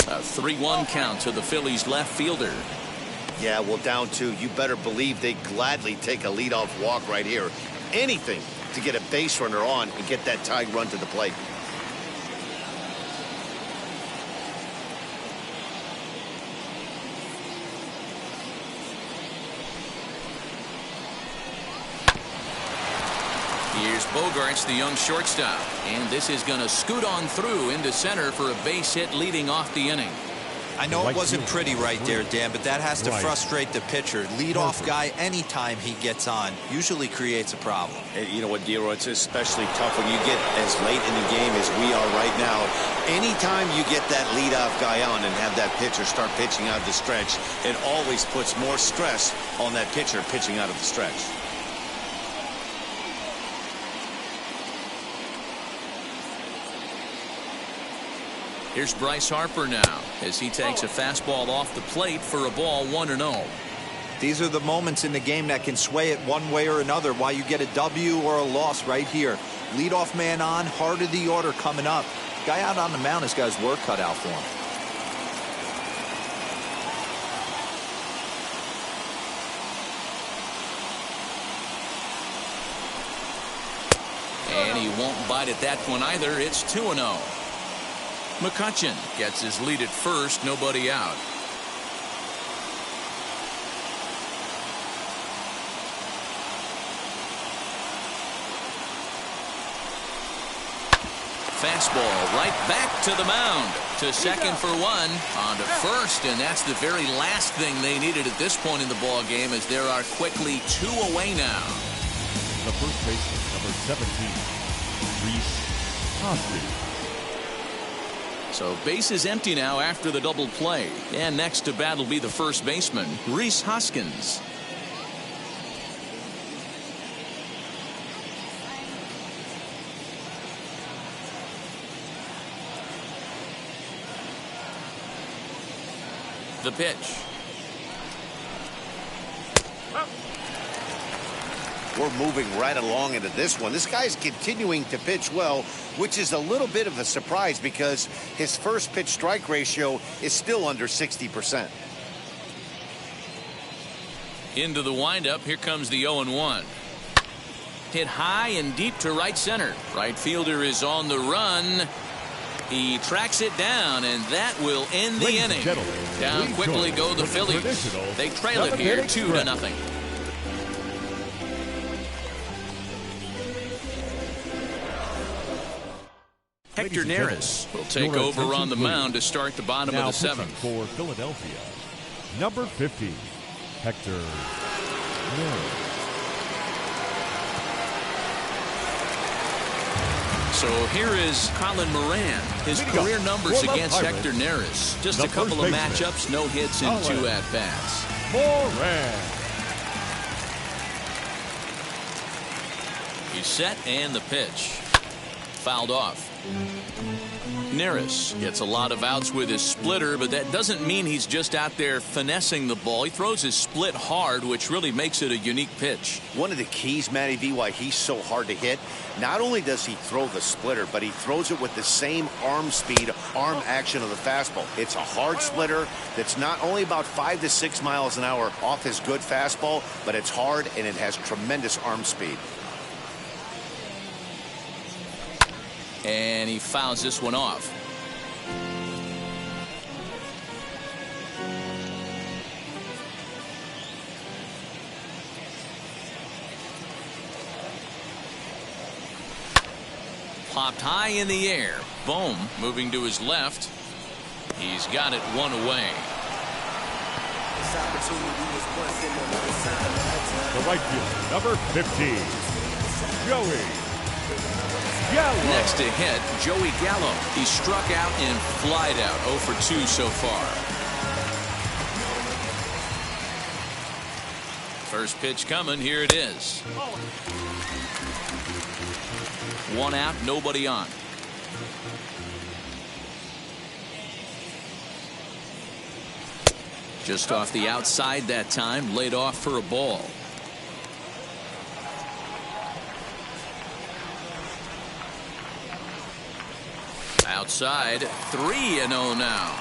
A 3-1 count to the Phillies left fielder. Yeah, well, down 2. You better believe they gladly take a leadoff walk right here. Anything to get a base runner on and get that tying run to the plate. Here's Bogarts, the young shortstop. And this is going to scoot on through into center for a base hit leading off the inning. I know it wasn't pretty right there, Dan, but that has to frustrate the pitcher. Leadoff guy, anytime he gets on, usually creates a problem. And you know what, Dero, it's especially tough when you get as late in the game as we are right now. Anytime you get that leadoff guy on and have that pitcher start pitching out of the stretch, it always puts more stress on that pitcher pitching out of the stretch. Here's Bryce Harper now as he takes a fastball off the plate for a ball. 1-0. These are the moments in the game that can sway it one way or another. Why you get a W or a loss right here. Leadoff man on, heart of the order coming up. Guy out on the mound has got his work cut out for him. 1-0 And he won't bite at that one either. It's 2-0. McCutchen gets his lead at first, nobody out. Fastball right back to the mound. To second for one. On to first, and that's the very last thing they needed at this point in the ball game, as there are quickly 2 away now. The first baseman, number 17, Reese Hoskins. So base is empty now after the double play. And next to bat will be the first baseman, Reese Hoskins. The pitch. We're moving right along into this one. This guy's continuing to pitch well, which is a little bit of a surprise because his first pitch strike ratio is still under 60%. Into the windup. Here comes the 0-1. Hit high and deep to right center. Right fielder is on the run. He tracks it down, and that will end the inning. Down quickly go the Phillies. They trail it here 2-0. Hector Neris will take over on the mound to start the bottom of the 7th. For Philadelphia, number 50, Hector Neris. So here is Colin Moran. His career numbers against Hector Neris. Just a couple of matchups, no hits in 2 at-bats. Moran. He's set, and the pitch. Fouled off. Neris gets a lot of outs with his splitter, but that doesn't mean he's just out there finessing the ball. He throws his split hard, which really makes it a unique pitch. One of the keys, Matty V, why he's so hard to hit, not only does he throw the splitter, but he throws it with the same arm speed, arm action of the fastball. It's a hard splitter that's not only about 5 to 6 miles an hour off his good fastball, but it's hard and it has tremendous arm speed. And he fouls this one off. Popped high in the air. Bohm moving to his left. He's got it 1 away. The right fielder, number 15, Joey Gallo. Next to hit, Joey Gallo. He struck out and flied out. 0 for 2 so far. First pitch coming. Here it is. 1 out, nobody on. Just off the outside that time, laid off for a ball. Outside, 3-0 now.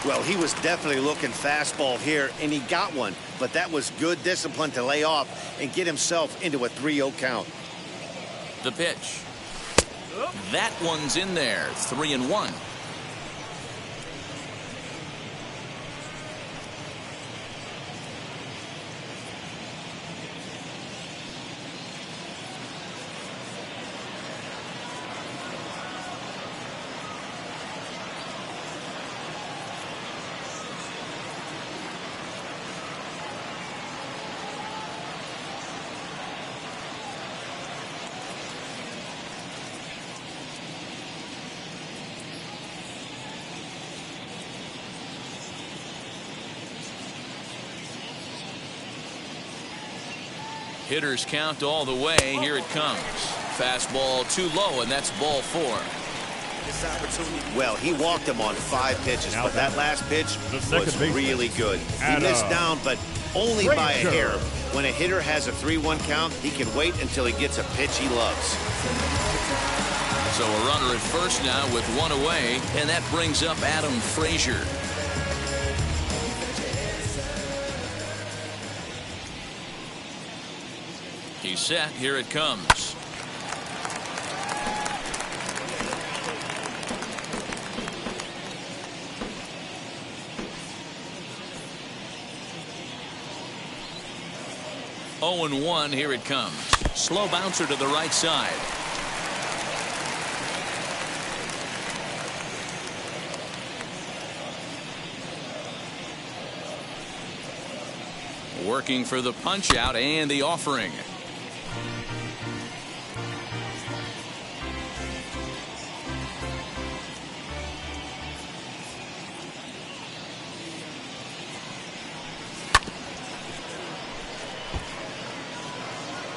Well, he was definitely looking fastball here, and he got one. But that was good discipline to lay off and get himself into a 3-0 count. The pitch. That one's in there. 3-1. Hitters count all the way. Here it comes. Fastball too low, and that's ball 4. Well, he walked him on 5 pitches, but that last pitch was really good. He missed down, but only by a hair. When a hitter has a 3-1 count, he can wait until he gets a pitch he loves. So a runner at first now with 1 away, and that brings up Adam Frazier. He's set. Here it comes. 0-1. Here it comes. Slow bouncer to the right side. Working for the punch out and the offering.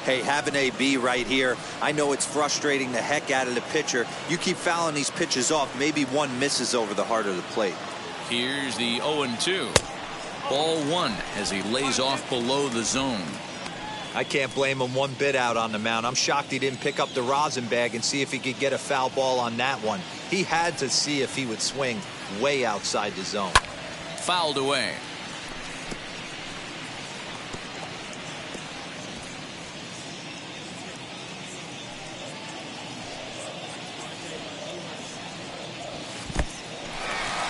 Hey, have an AB right here. I know it's frustrating the heck out of the pitcher. You keep fouling these pitches off, maybe one misses over the heart of the plate. Here's the 0-2. Ball one as he lays off below the zone. I can't blame him one bit out on the mound. I'm shocked he didn't pick up the rosin bag and see if he could get a foul ball on that one. He had to see if he would swing way outside the zone. Fouled away.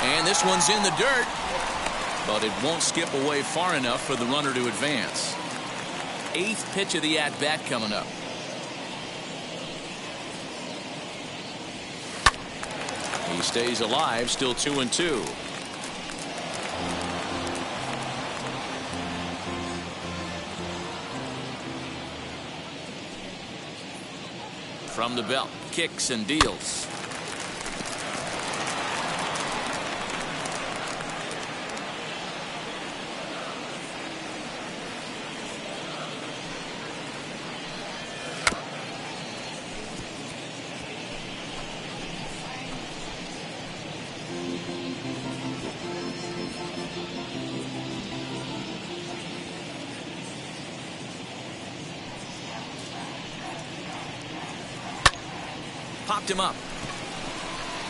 And this one's in the dirt, but it won't skip away far enough for the runner to advance. 8th pitch of the at-bat coming up. He stays alive, still 2-2. From the belt, kicks and deals. Popped him up.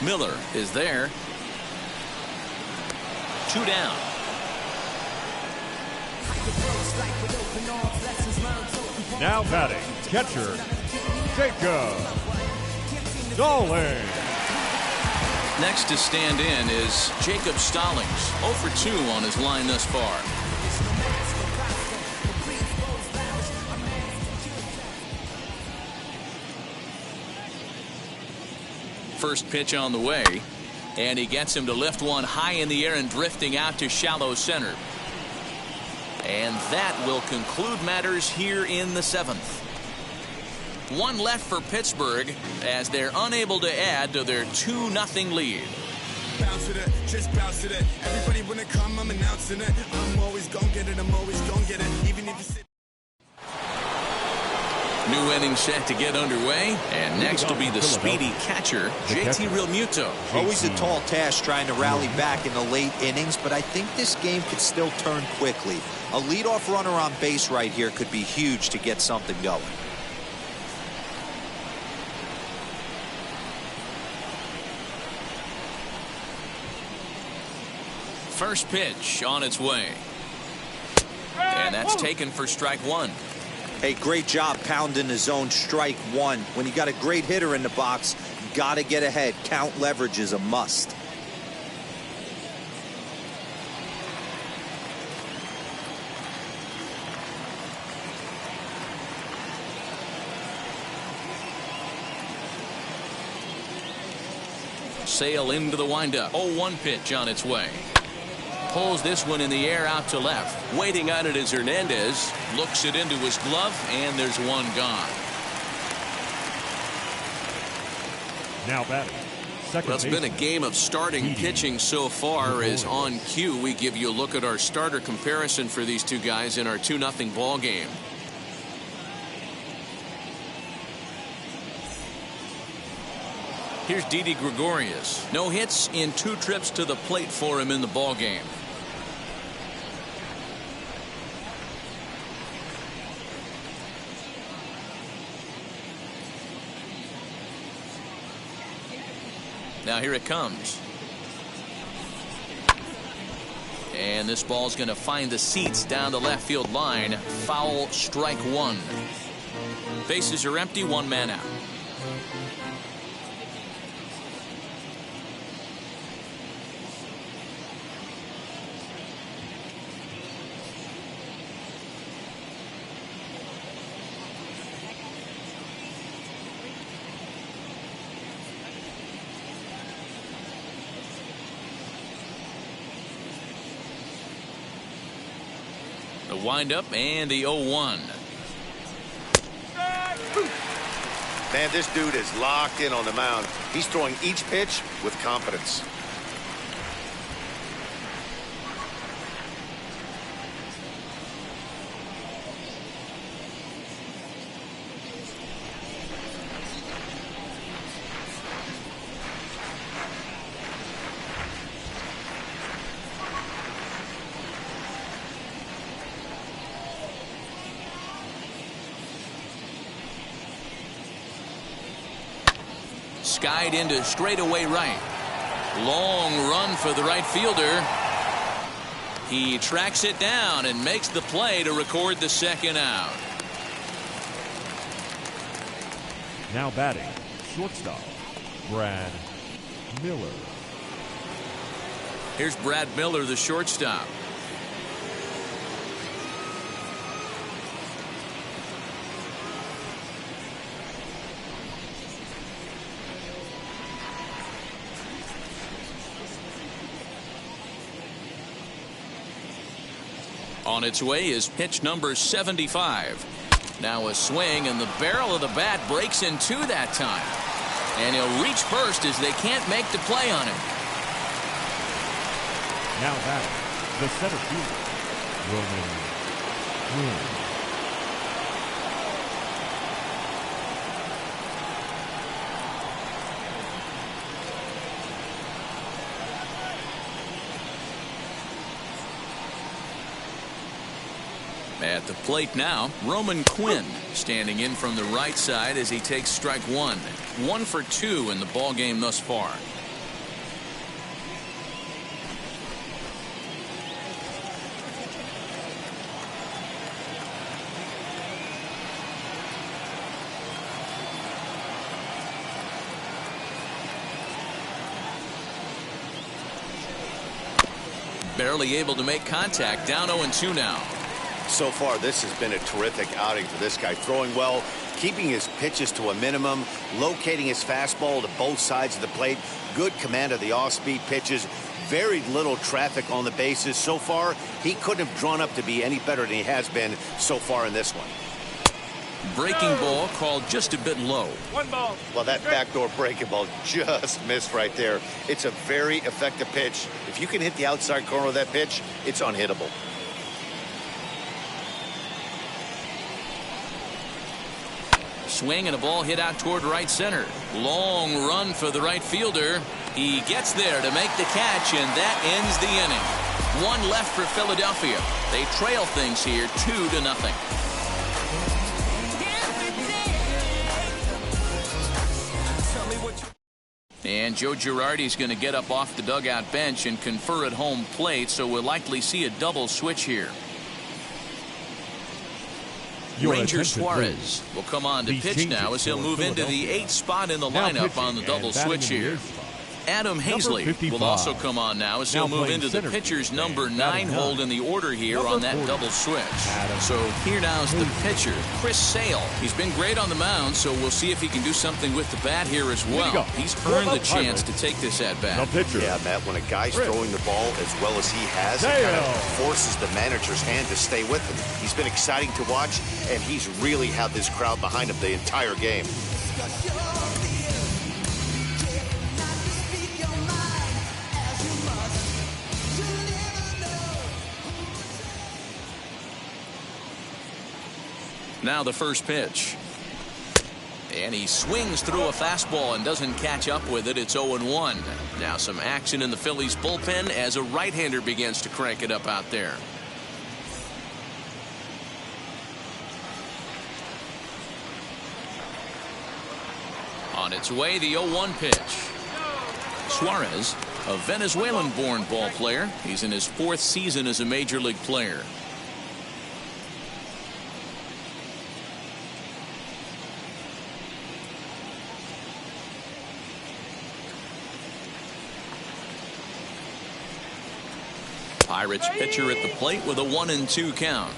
Miller is there. 2 down. Now batting, catcher, Jacob Stallings. Next to stand in is Jacob Stallings. 0 for 2 on his line thus far. First pitch on the way, and he gets him to lift one high in the air and drifting out to shallow center. And that will conclude matters here in the 7th. 1 left for Pittsburgh as they're unable to add to their 2-0 lead. Bounce to that, just bounce to that. Everybody wanna come, I'm announcing it. I'm always gonna get it, I'm always gonna get it. Even if you sit. New inning set to get underway, and next will be the speedy catcher, JT Realmuto. Always a tall task trying to rally back in the late innings, but I think this game could still turn quickly. A leadoff runner on base right here could be huge to get something going. First pitch on its way. And that's taken for strike 1. Hey, great job pounding the zone, strike 1. When you got a great hitter in the box, you got to get ahead. Count leverage is a must. Sale into the windup. 0-1 pitch on its way. Pulls this one in the air out to left. Waiting on it is Hernandez. Looks it into his glove, and there's one gone. Now batting, second Well, it's been a game of starting pitching so far. As on cue, we give you a look at our starter comparison for these two guys in our 2-0 ball game. Here's Didi Gregorius. No hits in 2 trips to the plate for him in the ball game. Now here it comes. And this ball's going to find the seats down the left field line. Foul, strike 1. Bases are empty, 1 man out. The windup and the 0-1. Man, this dude is locked in on the mound. He's throwing each pitch with confidence. Skied into straightaway right. Long run for the right fielder. He tracks it down and makes the play to record the second out. Now batting, shortstop, Brad Miller. Here's Brad Miller, the shortstop. On its way is pitch number 75. Now a swing, and the barrel of the bat breaks in two that time. And he'll reach first as they can't make the play on him. Now batting, the center fielder, Roman Quinn. At the plate now, Roman Quinn standing in from the right side as he takes strike one. 1 for 2 in the ball game thus far. Barely able to make contact. Down 0-2 now. So far, this has been a terrific outing for this guy. Throwing well, keeping his pitches to a minimum, locating his fastball to both sides of the plate, good command of the off-speed pitches, very little traffic on the bases. So far, he couldn't have drawn up to be any better than he has been so far in this one. Breaking ball called just a bit low. 1 ball. Well, that backdoor breaking ball just missed right there. It's a very effective pitch. If you can hit the outside corner of that pitch, it's unhittable. Swing and a ball hit out toward right center. Long run for the right fielder. He gets there to make the catch, and that ends the inning. 1 left for Philadelphia. They trail things here 2-0. And Joe Girardi's going to get up off the dugout bench and confer at home plate, so we'll likely see a double switch here. Ranger Suarez will come on to pitch now as he'll move into the 8th spot in the lineup on the double switch here. Adam Hazley will also come on now as he'll move into the pitcher's number 9 hold in the order here on that double switch. So here now's the pitcher, Chris Sale. He's been great on the mound, so we'll see if he can do something with the bat here as well. He's earned the chance to take this at bat. Yeah, Matt, when a guy's throwing the ball as well as he has, it kind of forces the manager's hand to stay with him. He's been exciting to watch, and he's really had this crowd behind him the entire game. Now the first pitch. And he swings through a fastball and doesn't catch up with it. It's 0-1. Now some action in the Phillies bullpen as a right-hander begins to crank it up out there. On its way, the 0-1 pitch. Suarez, a Venezuelan-born ball player. He's in his 4th season as a major league player. Pirates pitcher at the plate with a 1-2 count.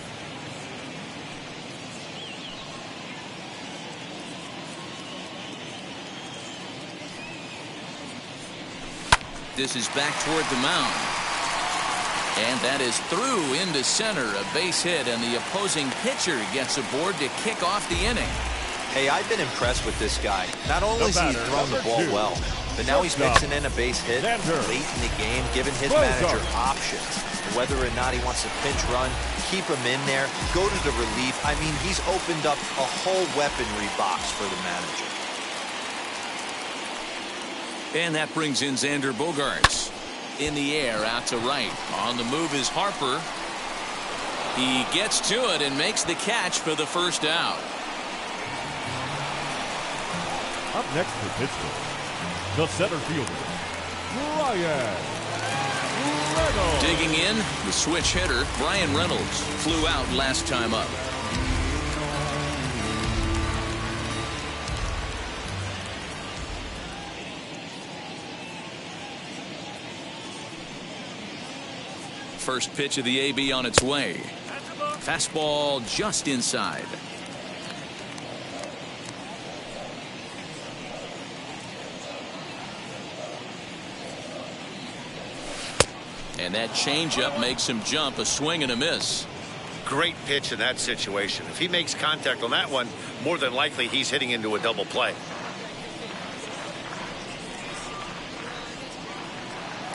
This is back toward the mound. And that is through into center, a base hit, and the opposing pitcher gets aboard to kick off the inning. Hey, I've been impressed with this guy. Not only has he thrown the ball well, but now he's mixing in a base hit late in the game, giving his manager options. Whether or not he wants to pinch run, keep him in there, go to the relief. I mean, he's opened up a whole weaponry box for the manager. And that brings in Xander Bogaerts. In the air, out to right. On the move is Harper. He gets to it and makes the catch for the first out. Up next for Pittsburgh, the center fielder, Brian Reynolds. Digging in, the switch hitter, Brian Reynolds, flew out last time up. First pitch of the AB on its way. Fastball just inside. And that changeup makes him jump, a swing and a miss. Great pitch in that situation. If he makes contact on that one, more than likely he's hitting into a double play.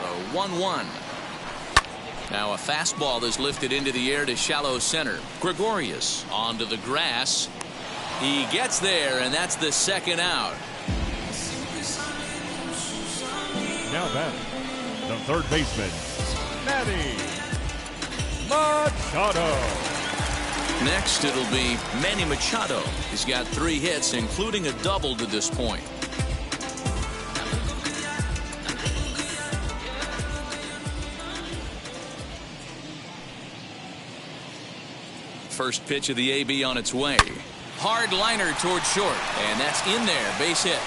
A 1-1. Now a fastball is lifted into the air to shallow center. Gregorius onto the grass. He gets there, and that's the second out. Now batting, the third baseman, Manny Machado. Next, it'll be Manny Machado. He's got 3 hits, including a double to this point. First pitch of the AB on its way. Hard liner toward short, and that's in there, base hit.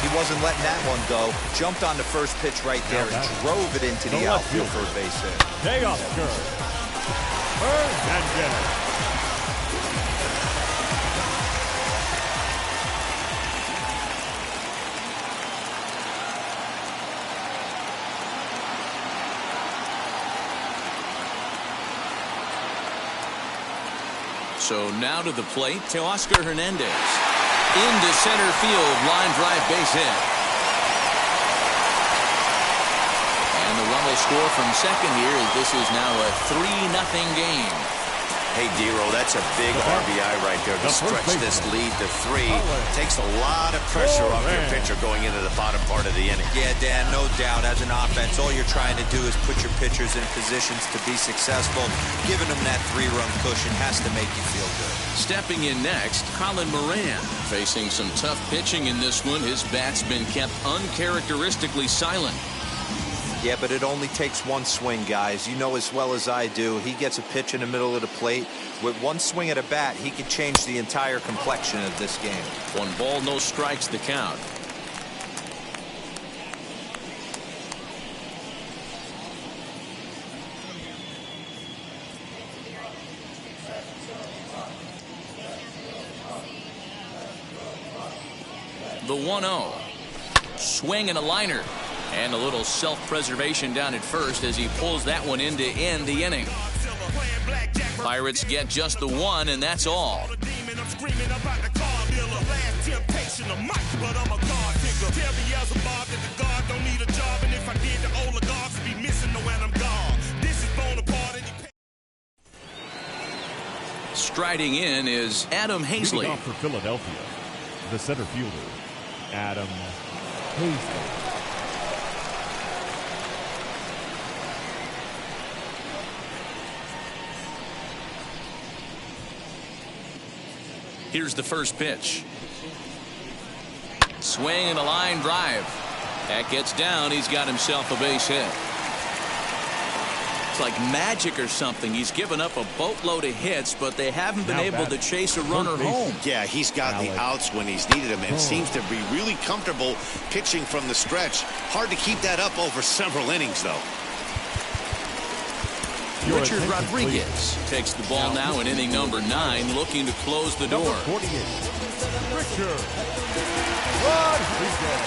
He wasn't letting that one go. Jumped on the first pitch right there and drove it into the outfield for a base hit. Teoscar Hernandez. So now to the plate, Teoscar Hernandez. Into center field, line drive base hit. And the run will score from second here as this is now a 3-0 game. Hey, Dero, that's a big RBI right there to stretch this lead to 3. Takes a lot of pressure off your pitcher going into the bottom part of the inning. Yeah, Dan, no doubt. As an offense, all you're trying to do is put your pitchers in positions to be successful. Giving them that 3-run cushion has to make you feel good. Stepping in next, Colin Moran. Facing some tough pitching in this one. His bat's been kept uncharacteristically silent. Yeah, but it only takes one swing, guys. You know as well as I do. He gets a pitch in the middle of the plate. With one swing at a bat, he could change the entire complexion of this game. 1 ball, no strikes, the count. The 1-0. Swing and a liner. And a little self-preservation down at first as he pulls that one in to end the inning. Pirates get just the 1, and that's all. Striding in is Adam Hazley. Leading off for Philadelphia, the center fielder, Adam Hazley. Here's the first pitch. Swing and a line drive. That gets down. He's got himself a base hit. It's like magic or something. He's given up a boatload of hits, but they haven't been able to chase a runner home. Yeah, he's got the outs when he's needed them and seems to be really comfortable pitching from the stretch. Hard to keep that up over several innings, though. Richard Rodriguez takes the ball now in inning number 9, looking to close the door. Number 48, Richard Rodriguez.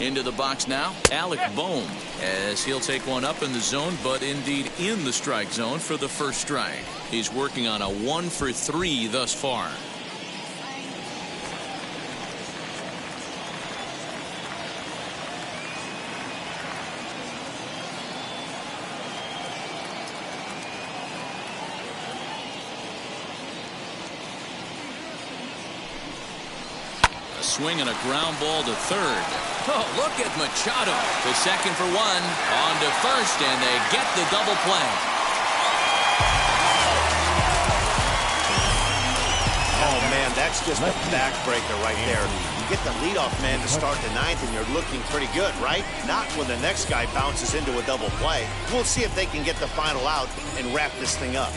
Into the box now, Alec Bohm, as he'll take one up in the zone, but indeed in the strike zone for the first strike. He's working on a 1 for 3 thus far. Swing and a ground ball to third. Oh, look at Machado. The second for 1. On to first, and they get the double play. Oh, man, that's just a backbreaker right there. You get the leadoff man to start the 9th, and you're looking pretty good, right? Not when the next guy bounces into a double play. We'll see if they can get the final out and wrap this thing up.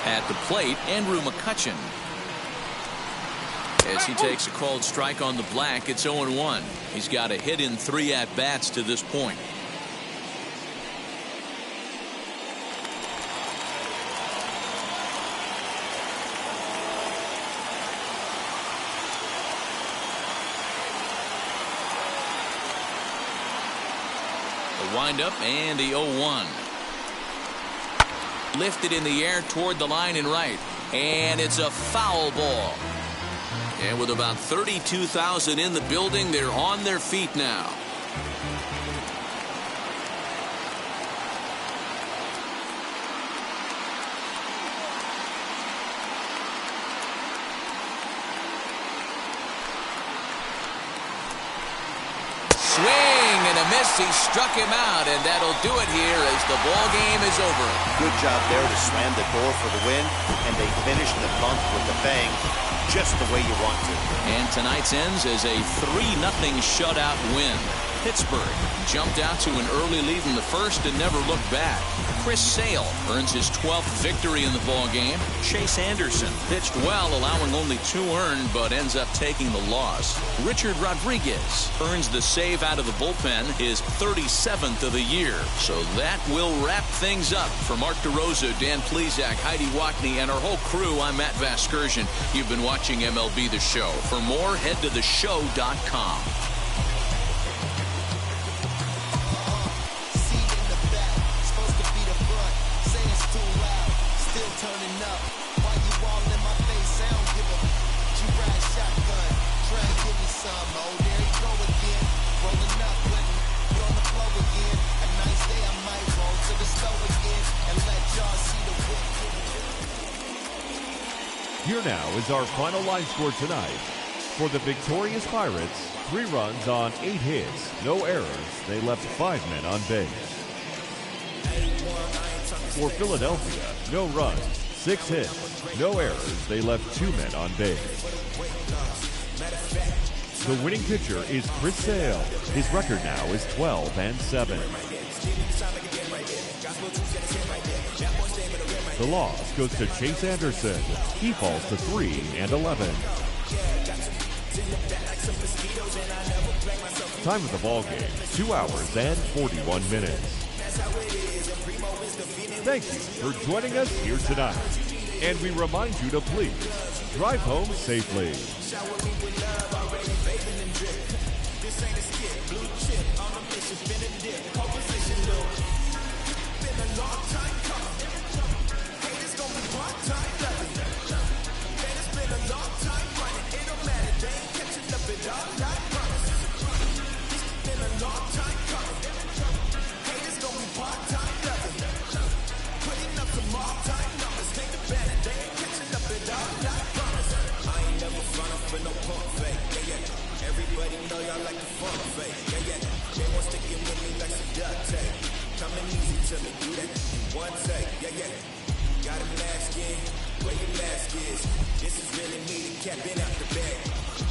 At the plate, Andrew McCutchen. As he takes a called strike on the black, it's 0-1. He's got a hit in 3 at-bats to this point. The windup and the 0-1. Lifted in the air toward the line and right, and it's a foul ball. And with about 32,000 in the building, they're on their feet now. Swing and a miss. He struck him out, and that'll do it here as the ball game is over. Good job there to slam the door for the win, and they finished the month with a bang, just the way you want to. And tonight's ends as a 3-0 shutout win. Pittsburgh jumped out to an early lead in the first and never looked back. Chris Sale earns his 12th victory in the ball game. Chase Anderson pitched well, allowing only 2 earned, but ends up taking the loss. Richard Rodriguez earns the save out of the bullpen, his 37th of the year. So that will wrap things up. For Mark DeRosa, Dan Plesac, Heidi Wackney, and our whole crew, I'm Matt Vasgersian. You've been watching MLB The Show. For more, head to theshow.com. Turning up, why you all in my face? I don't give a you ride shotgun, try and give me some. Oh, there you go again, rolling up, putting on the flow again. A nice day I might roll to the stove again and let y'all see the whip. Here now is our final line score tonight. For the victorious Pirates, 3 runs on 8 hits, no errors. They left 5 men on base. For Philadelphia, no runs, 6 hits, no errors. They left 2 men on base. The winning pitcher is Chris Sale. His record now is 12-7. The loss goes to Chase Anderson. He falls to 3-11. Time of the ball game, 2 hours and 41 minutes. Thank you for joining us here tonight. And we remind you to please drive home safely. Everybody know y'all like the funk fake. Yeah, yeah. They want sticking with me like some duct tape. Coming easy to me, do that in one take. Yeah, yeah. Got a mask in, where your mask is. This is really me, the cat been out the bed.